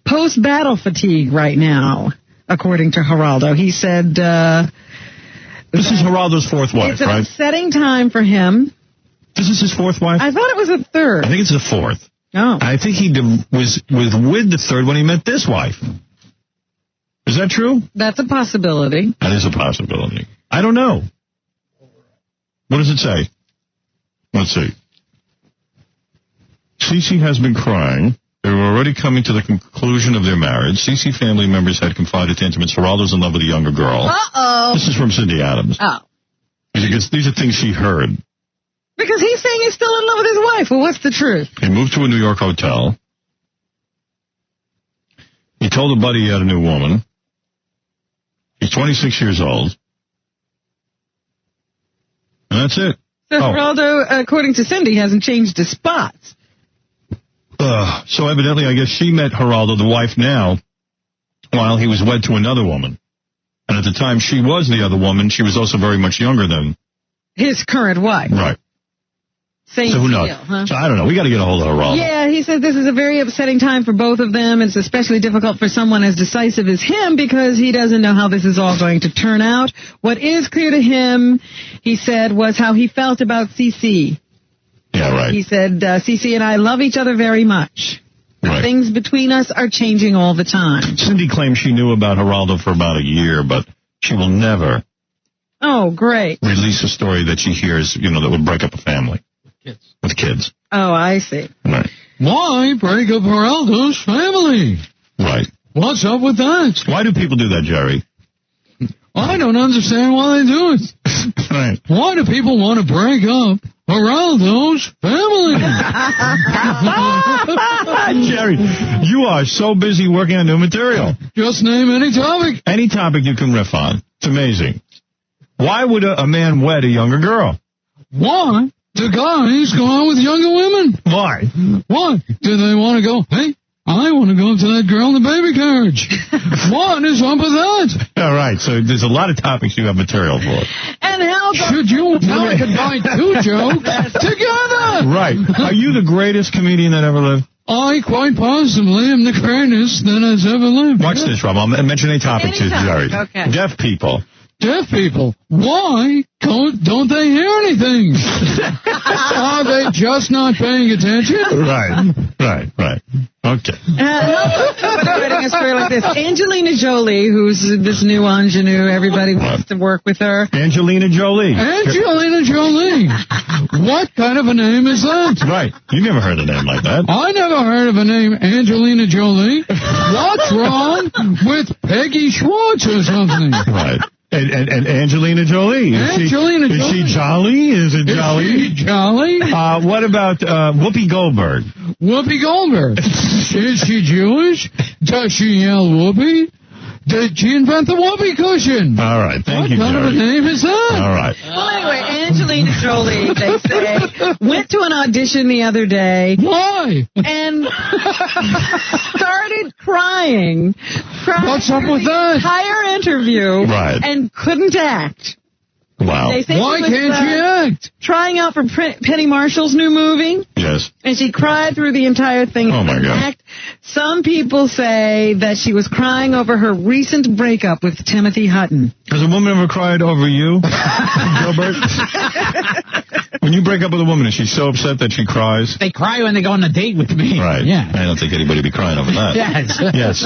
post-battle fatigue right now, according to Geraldo. He said... this is Geraldo's fourth wife, it's an right? upsetting time for him. This is his fourth wife? I thought it was a third. I think it's the fourth. Oh. I think he was with the third when he met this wife. Is that true? That's a possibility. That is a possibility. I don't know. What does it say? Let's see. Cece has been crying. They were already coming to the conclusion of their marriage. Cece family members had confided to intimates. Geraldo's in love with a younger girl. Uh-oh. This is from Cindy Adams. Oh. Because these are things she heard. Because he's saying he's still in love with his wife. Well, what's the truth? He moved to a New York hotel. He told a buddy he had a new woman. He's 26 years old. And that's it. So Geraldo, according to Cindy, hasn't changed his spots. So evidently, I guess she met Geraldo, the wife now, while he was wed to another woman. And at the time she was the other woman, she was also very much younger than his current wife. Right. Same so who knows? deal, huh? So I don't know. We got to get a hold of Geraldo. Yeah, he said this is a very upsetting time for both of them. It's especially difficult for someone as decisive as him because he doesn't know how this is all going to turn out. What is clear to him, he said, was how he felt about Cece. Yeah, right. He said, Cece and I love each other very much. Right. Things between us are changing all the time. Cindy claims she knew about Geraldo for about a year, but she will never Oh, great. release a story that she hears, that would break up a family. With kids. Oh, I see. Right. Why break up Geraldo's family? Right. What's up with that? Why do people do that, Jerry? I don't understand why they do it. Right. Why do people want to break up Geraldo's family? Jerry, you are so busy working on new material. Just name any topic. Any topic you can riff on. It's amazing. Why would a man wed a younger girl? Why do guys go out with younger women? Why? Why? Do they want to go, hey, I want to go to that girl in the baby carriage. What is up with that? All right, so there's a lot of topics you have material for. And how should you tell me to buy two jokes together? Right. Are you the greatest comedian that ever lived? I quite possibly am the greatest that has ever lived. Watch this, Rob. I'll mention a topic to Jerry. Okay. Deaf people. Deaf people, why don't they hear anything? Are they just not paying attention? Right. Okay. Writing a story like this. Angelina Jolie, who's this new ingenue, everybody wants to work with her. Angelina Jolie. Angelina Jolie. What kind of a name is that? Right. You never heard a name like that. I never heard of a name Angelina Jolie. What's wrong with Peggy Schwartz or something? Right. And Angelina Jolie. Is she jolly? Is it jolly? Is she jolly? What about Whoopi Goldberg? Whoopi Goldberg. Is she Jewish? Does she yell Whoopi? Did she invent the whoopee cushion? All right, thank you, What kind of a name is that? All right. Well, anyway, Angelina Jolie, they say, went to an audition the other day. Why? And started crying. What's up with that? Entire interview. Right. And couldn't act. Wow. They say Why she was, can't she act? Trying out for Penny Marshall's new movie. Yes. And she cried through the entire thing. Oh, my God. Some people say that she was crying over her recent breakup with Timothy Hutton. Has a woman ever cried over you, Gilbert? When you break up with a woman, is she so upset that she cries? They cry when they go on a date with me. Right. Yeah. I don't think anybody would be crying over that. Yes. Yes.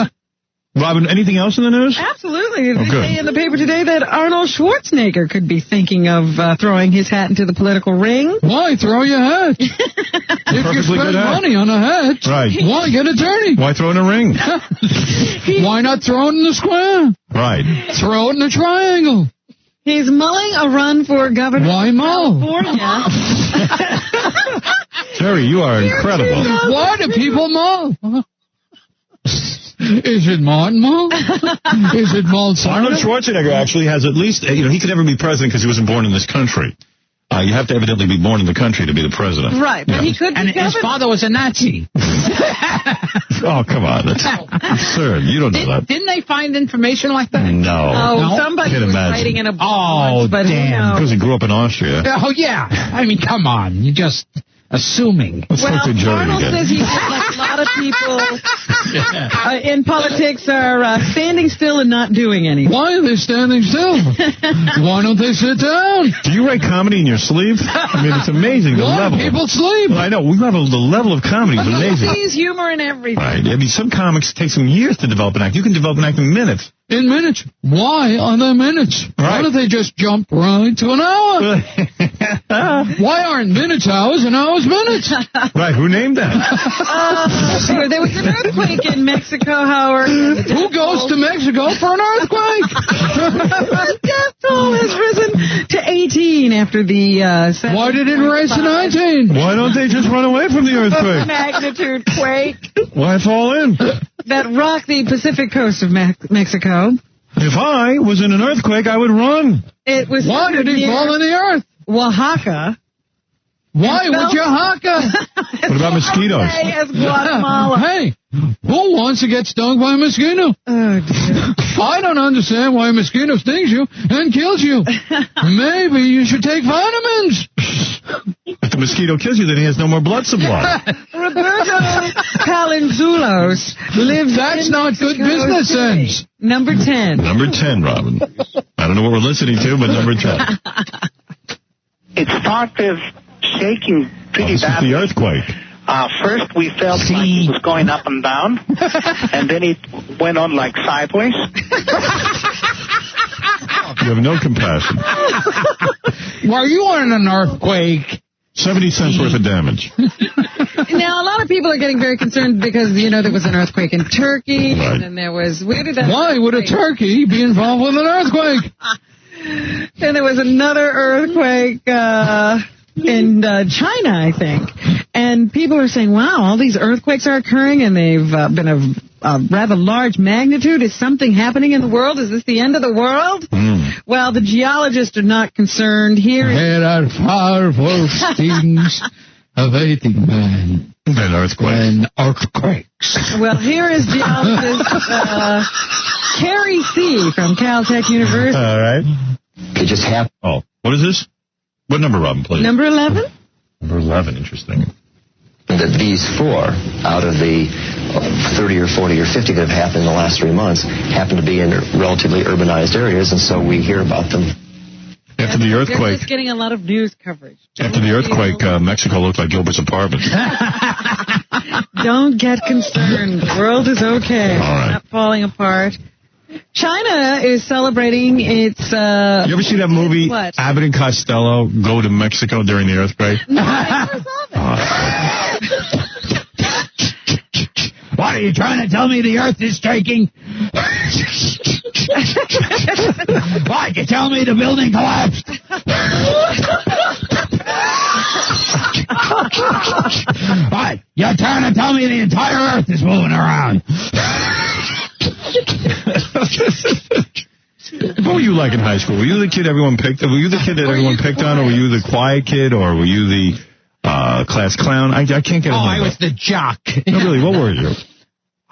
Robin, anything else in the news? Absolutely. They good. say in the paper today that Arnold Schwarzenegger could be thinking of throwing his hat into the political ring. Why throw your hat? If you spend money on a hat, right. Why get a attorney? Why throw in a ring? Why not throw it in the square? Right. Throw it in a triangle. He's mulling a run for governor Why of mull? California. Terry, you are incredible. Why do people mull? Is it Martin Mull? Is it Mull? Arnold Schwarzenegger actually has at least, he could never be president because he wasn't born in this country. You have to evidently be born in the country to be the president. Right, but he could be And his father was a Nazi. Oh, come on. That's absurd. You don't know that. Didn't they find information like that? No. Oh, somebody Can't was imagine. writing in a book. Oh, but damn. Because he grew up in Austria. Oh, yeah. I mean, come on. You're just assuming. Let's talk to Jerry Arnold again. says he said like a lot of people in politics are standing still and not doing anything. Why are they standing still? Why don't they sit down? Do you write comedy in your sleep? I mean, it's amazing the Why level. people sleep? I know. The level of comedy is amazing. He's humor in everything. Right. I mean, some comics take some years to develop an act. You can develop an act in minutes. In minutes. Why are there minutes? Why don't they just jump right to an hour? Why aren't minutes hours and hours minutes? Right. Who named that? There was an earthquake in Mexico, Howard. Who goes to Mexico for an earthquake? The death toll has risen to 18 after the... Why did it rise to 19? Why don't they just run away from the earthquake? Magnitude quake Why fall in? that rocked the Pacific coast of Mexico. If I was in an earthquake, I would run. It was... Why did he fall in the earth? Oaxaca. Why would you haka? What about mosquitoes? As Guatemala. Hey, who wants to get stung by a mosquito? Oh, dear. I don't understand why a mosquito stings you and kills you. Maybe you should take vitamins. If the mosquito kills you, then he has no more blood supply. Roberto Palenzuelos lives That's in not good Mexico business City. sense. Number 10. Number 10, Robin. I don't know what we're listening to, but number 10. It started shaking This is the earthquake. First, we felt like it was going up and down, and then it went on like sideways. You have no compassion. Were you in an earthquake? 70 cents worth of damage. Now, a lot of people are getting very concerned because, there was an earthquake in Turkey, and then there was... Why would a turkey be involved with an earthquake? Then there was another earthquake in China, I think. And people are saying, wow, all these earthquakes are occurring, and they've been of rather large magnitude. Is something happening in the world? Is this the end of the world? Well, the geologists are not concerned. There are far worse things awaiting man than earthquakes. Well, here is geologist Carrie C. from Caltech University. All right. It just happened. Oh, what is this? What number, Robin, please? Number 11. Number 11, interesting. That these 4 out of the 30 or 40 or 50 that have happened in the last 3 months happen to be in relatively urbanized areas, and so we hear about them. After the earthquake... They're just getting a lot of news coverage. After the earthquake, Mexico looked like Gilbert's apartment. Don't get concerned. The world is okay. All right. It's not falling apart. China is celebrating its... You ever see that movie, Abbott and Costello Go to Mexico during the earthquake? No, I never saw that. What, are you trying to tell me the earth is shaking? What, you tell me the building collapsed? What, you're trying to tell me the entire earth is moving around? What were you like in high school? Were you the kid everyone picked? Were you the kid that everyone picked on, or were you the quiet kid, or were you the class clown? I can't get a hang I was the jock. No, really, what were you?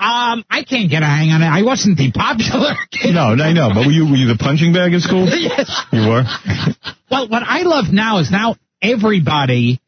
I can't get a hang on it. I wasn't the popular kid. No, I know, but were you the punching bag in school? Yes. You were? Well, what I love now is everybody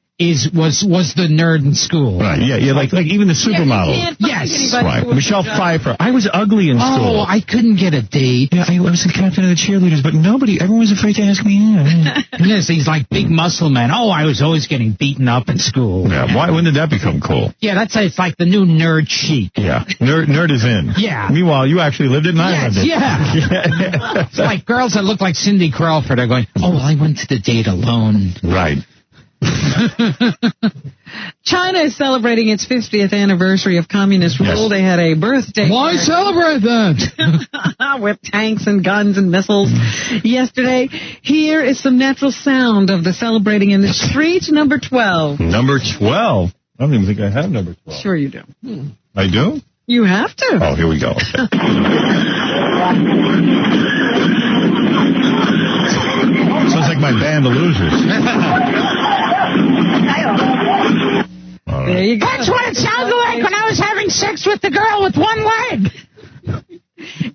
was the nerd in school. Right, yeah, like even the supermodel. Yes. Right. Michelle Pfeiffer. I was ugly in school. Oh, I couldn't get a date. Yeah, I was the captain of the cheerleaders, but everyone was afraid to ask me in. Yes, these like big muscle men. Oh, I was always getting beaten up in school. Yeah, when did that become cool? Yeah, it's like the new nerd chic. Yeah, nerd is in. Yeah. Meanwhile, you actually lived it and I lived it. Yeah. It's like girls that look like Cindy Crawford are going, oh, well, I went to the date alone. Right. China is celebrating its 50th anniversary of communist rule. Yes. They had a birthday. Why celebrate that? With tanks and guns and missiles yesterday. Here is some natural sound of the celebrating in the street. Number 12. Number 12? I don't even think I have number 12. Sure you do. I do? You have to. Oh, here we go. Sounds like my band, The Losers. There you go. That's what it sounded like when I was having sex with the girl with one leg.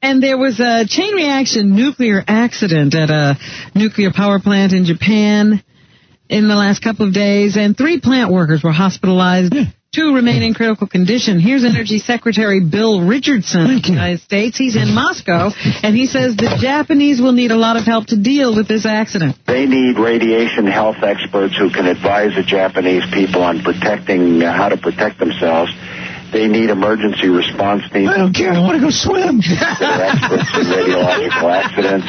And there was a chain reaction nuclear accident at a nuclear power plant in Japan in the last couple of days, and 3 plant workers were hospitalized. 2 remain in critical condition. Here's Energy Secretary Bill Richardson of the United States. He's in Moscow, and he says the Japanese will need a lot of help to deal with this accident. They need radiation health experts who can advise the Japanese people on how to protect themselves. They need emergency response teams. I don't care. I want to go swim. They're experts in radiological accidents.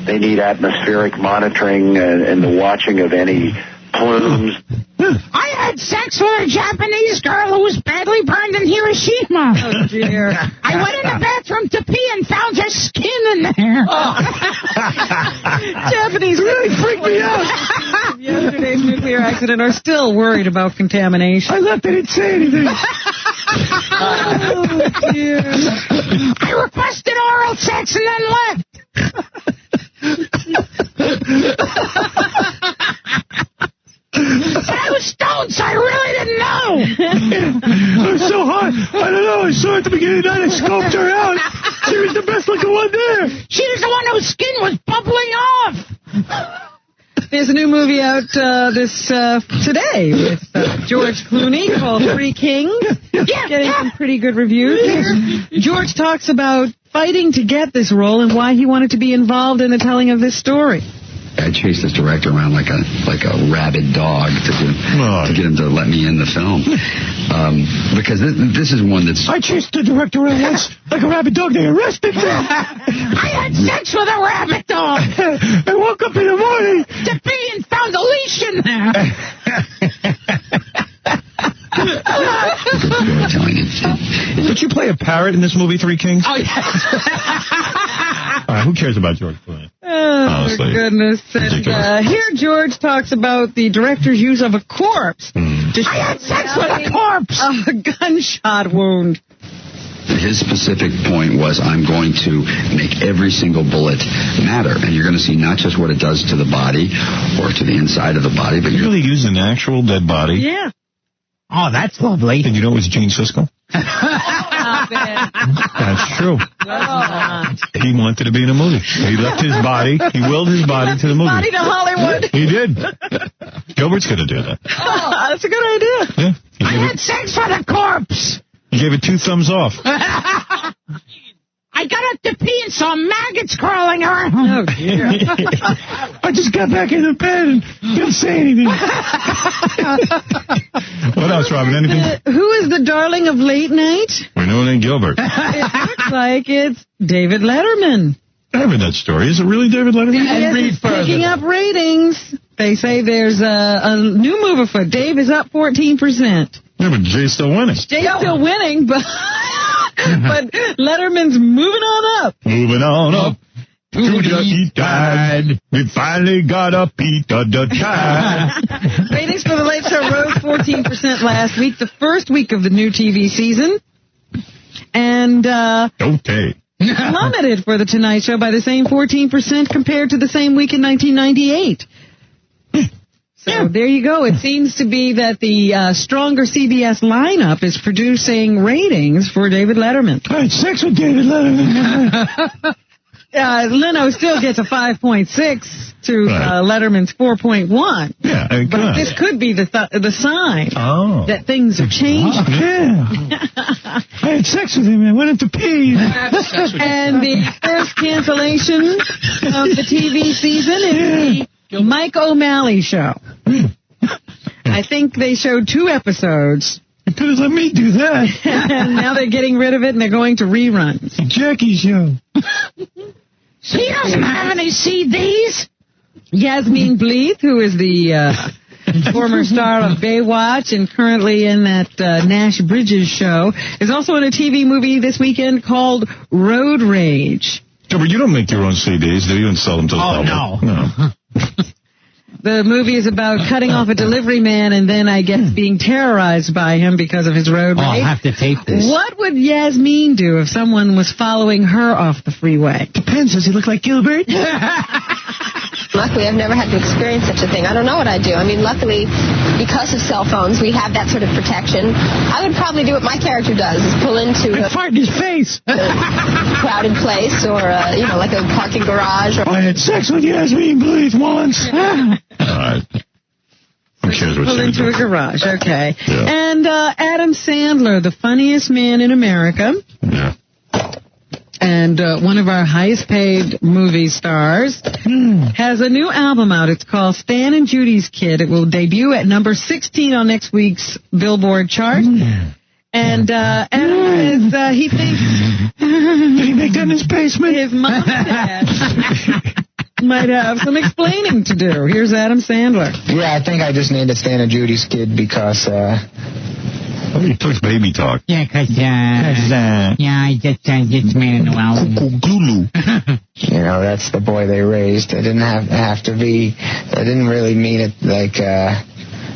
They need atmospheric monitoring and the watching of any plumes. I had sex with a Japanese girl who was badly burned in Hiroshima. Oh, dear. I went in the bathroom to pee and found her skin in there. Oh. Japanese really freaked me out. Yesterday's nuclear accident are still worried about contamination. I left. I didn't say anything. Oh, dear. I requested oral sex and then left. I was stoned, so I really didn't know. It was so hot. I don't know. I saw her at the beginning of the night. I scoped her out. She was the best looking one there. She was the one whose skin was bubbling off. There's a new movie out today with George Clooney called Three Kings. Getting some pretty good reviews here. George talks about fighting to get this role and why he wanted to be involved in the telling of this story. I chased this director around like a rabid dog to get him to let me in the film. Because this is one that's... I chased the director around once like a rabid dog. They arrested me. I had sex with a rabbit dog. I woke up in the morning to pee and found a leash in there. Did you play a parrot in this movie, Three Kings? Oh, yes. All right, who cares about George Clooney? Honestly. For goodness. And, here George talks about the director's use of a corpse. I had sex with a corpse. A gunshot wound. His specific point was, I'm going to make every single bullet matter. And you're going to see not just what it does to the body or to the inside of the body, but you really use an actual dead body? Yeah. Oh, that's lovely. Did you know it was Gene Siskel? That's true. He wanted to be in a movie. He left his body. He willed his body to the movie. Body to Hollywood. He did. Gilbert's going to do that. Oh, that's a good idea. Yeah. I had sex with a corpse. He gave it 2 thumbs off. I got up to pee and saw maggots crawling around. Oh, dear. I just got back in the bed and didn't say anything. What else, Robin? Anything? Who is the darling of late night? We know it ain't Gilbert. It looks like it's David Letterman. I heard that story. Is it really David Letterman? Yes, it's picking up ratings. They say there's a new move afoot. Dave is up 14%. Yeah, but Jay's still winning. Jay's still winning, but Letterman's moving on up. Moving on up to the tide. We finally got a Peter the Tide. Ratings for The Late Show rose 14% last week, the first week of the new TV season. And plummeted for The Tonight Show by the same 14% compared to the same week in 1998. So there you go. It seems to be that the stronger CBS lineup is producing ratings for David Letterman. I had sex with David Letterman. Leno still gets a 5.6 to Letterman's 4.1. Yeah, but this could be the sign that things are changing. Yeah. I had sex with him. I went into pee. And the first cancellation of the TV season is the Mike O'Malley Show. I think they showed 2 episodes. You could have let me do that. And now they're getting rid of it and they're going to reruns. The Jackie Show. She doesn't have any CDs. Yasmine Bleeth, who is the former star of Baywatch and currently in that Nash Bridges show, is also in a TV movie this weekend called Road Rage. But you don't make your own CDs, do you, and sell them to the public? No. The movie is about cutting off a delivery man and then, I guess, being terrorized by him because of his road rage. I'll have to tape this. What would Yasmine do if someone was following her off the freeway? Depends. Does he look like Gilbert? Luckily, I've never had to experience such a thing. I don't know what I'd do. I mean, luckily, because of cell phones, we have that sort of protection. I would probably do what my character does, is pull into a fart in his face. crowded place or, like a parking garage. Or I had sex with Yasmine Bleeth once. All right. Who cares what pull you into do? a garage, okay. Yeah. And Adam Sandler, the funniest man in America. Yeah. And one of our highest-paid movie stars has a new album out. It's called Stan and Judy's Kid. It will debut at number 16 on next week's Billboard chart. And Adam says he thinks... Did he make that in his basement? His mom and dad might have some explaining to do. Here's Adam Sandler. Yeah, I think I just named it Stan and Judy's Kid because... he talks baby talk. Yeah, because I just made a new album. That's the boy they raised. It didn't have to be, I didn't really mean it like,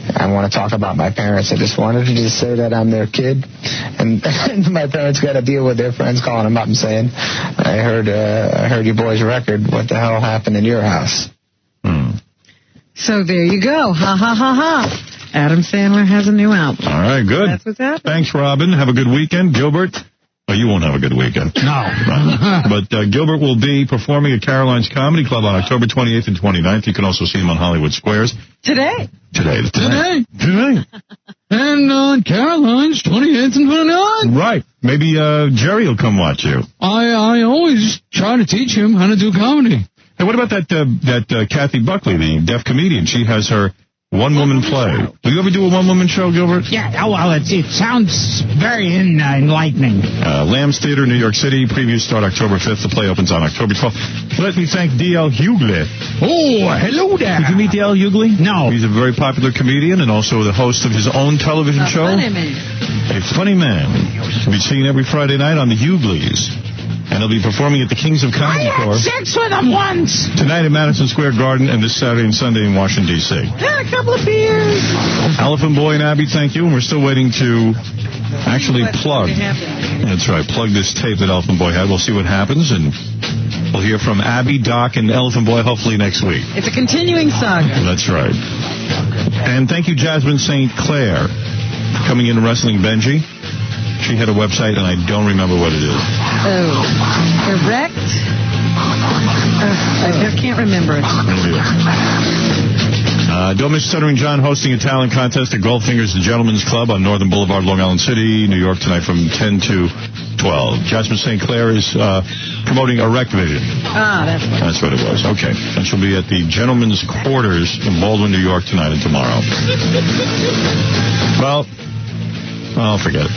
I want to talk about my parents. I just wanted to just say that I'm their kid. And my parents got to deal with their friends calling them up and saying, I heard your boy's record. What the hell happened in your house? So there you go. Ha, ha, ha, ha. Adam Sandler has a new album. All right, good. That's what's happening. Thanks, Robin. Have a good weekend. Gilbert? Oh, you won't have a good weekend. No. Right. But Gilbert will be performing at Caroline's Comedy Club on October 28th and 29th. You can also see him on Hollywood Squares. Today. And on Caroline's 28th and 29th. Right. Maybe Jerry will come watch you. I always try to teach him how to do comedy. Hey, what about that Kathy Buckley, the deaf comedian? She has her one-woman play. Will you ever do a one-woman show, Gilbert? Yeah, well, it sounds very enlightening. Lamb's Theater, New York City. Previews start October 5th. The play opens on October 12th. Let me thank D.L. Hughley. Oh, hello there. Did you meet D.L. Hughley? No. He's a very popular comedian and also the host of his own television show. Funny man. A funny man. To be seen every Friday night on the Hughleys. And he'll be performing at the Kings of Comedy Corps. I had sex with him once. Tonight at Madison Square Garden and this Saturday and Sunday in Washington, D.C. Had a couple of beers. Elephant Boy and Abby, thank you. And we're still waiting to actually plug. That's right. Plug this tape that Elephant Boy had. We'll see what happens. And we'll hear from Abby, Doc, and Elephant Boy hopefully next week. It's a continuing saga. That's right. And thank you, Jasmine St. Clair, coming in Wrestling Benji. She had a website, and I don't remember what it is. Oh, Erect? I can't remember it. Don't miss Stuttering John hosting a talent contest at Goldfinger's The Gentleman's Club on Northern Boulevard, Long Island City, New York, tonight from 10 to 12. Jasmine St. Clair is promoting Erect Vision. That's what it was. Okay. And she'll be at the Gentleman's Quarters in Baldwin, New York, tonight and tomorrow. Well... Oh, forget it.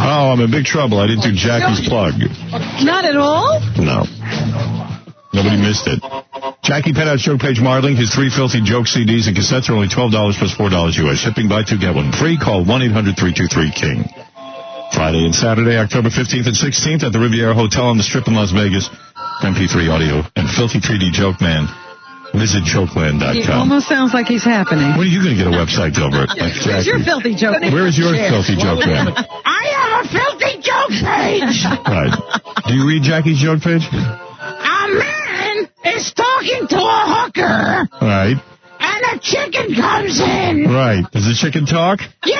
Oh, I'm in big trouble. I didn't do Jackie's plug. Not at all? No. Nobody missed it. Jackie Pettout's Joke Page Marling. His 3 filthy joke CDs and cassettes are only $12 plus $4 U.S. Shipping, buy 2, get 1 free. Call 1-800-323-KING. Friday and Saturday, October 15th and 16th at the Riviera Hotel on the Strip in Las Vegas. MP3 audio and filthy 3D joke man. Visit jokeland.com. It almost sounds like he's happening. When are you going to get a website, Gilbert? Where's your filthy joke? Where is your filthy joke man? I have a filthy joke page. Right. Do you read Jackie's joke page? A man is talking to a hooker. Right. And a chicken comes in. Right. Does the chicken talk? Yeah.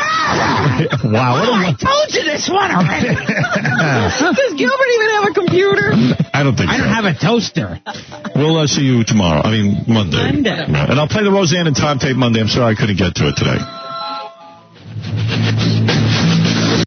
Wow. I told you this one already. Does Gilbert even have a computer? I don't think so. I don't have a toaster. We'll see you tomorrow. Monday. Monday. And I'll play the Roseanne and Tom tape Monday. I'm sorry I couldn't get to it today.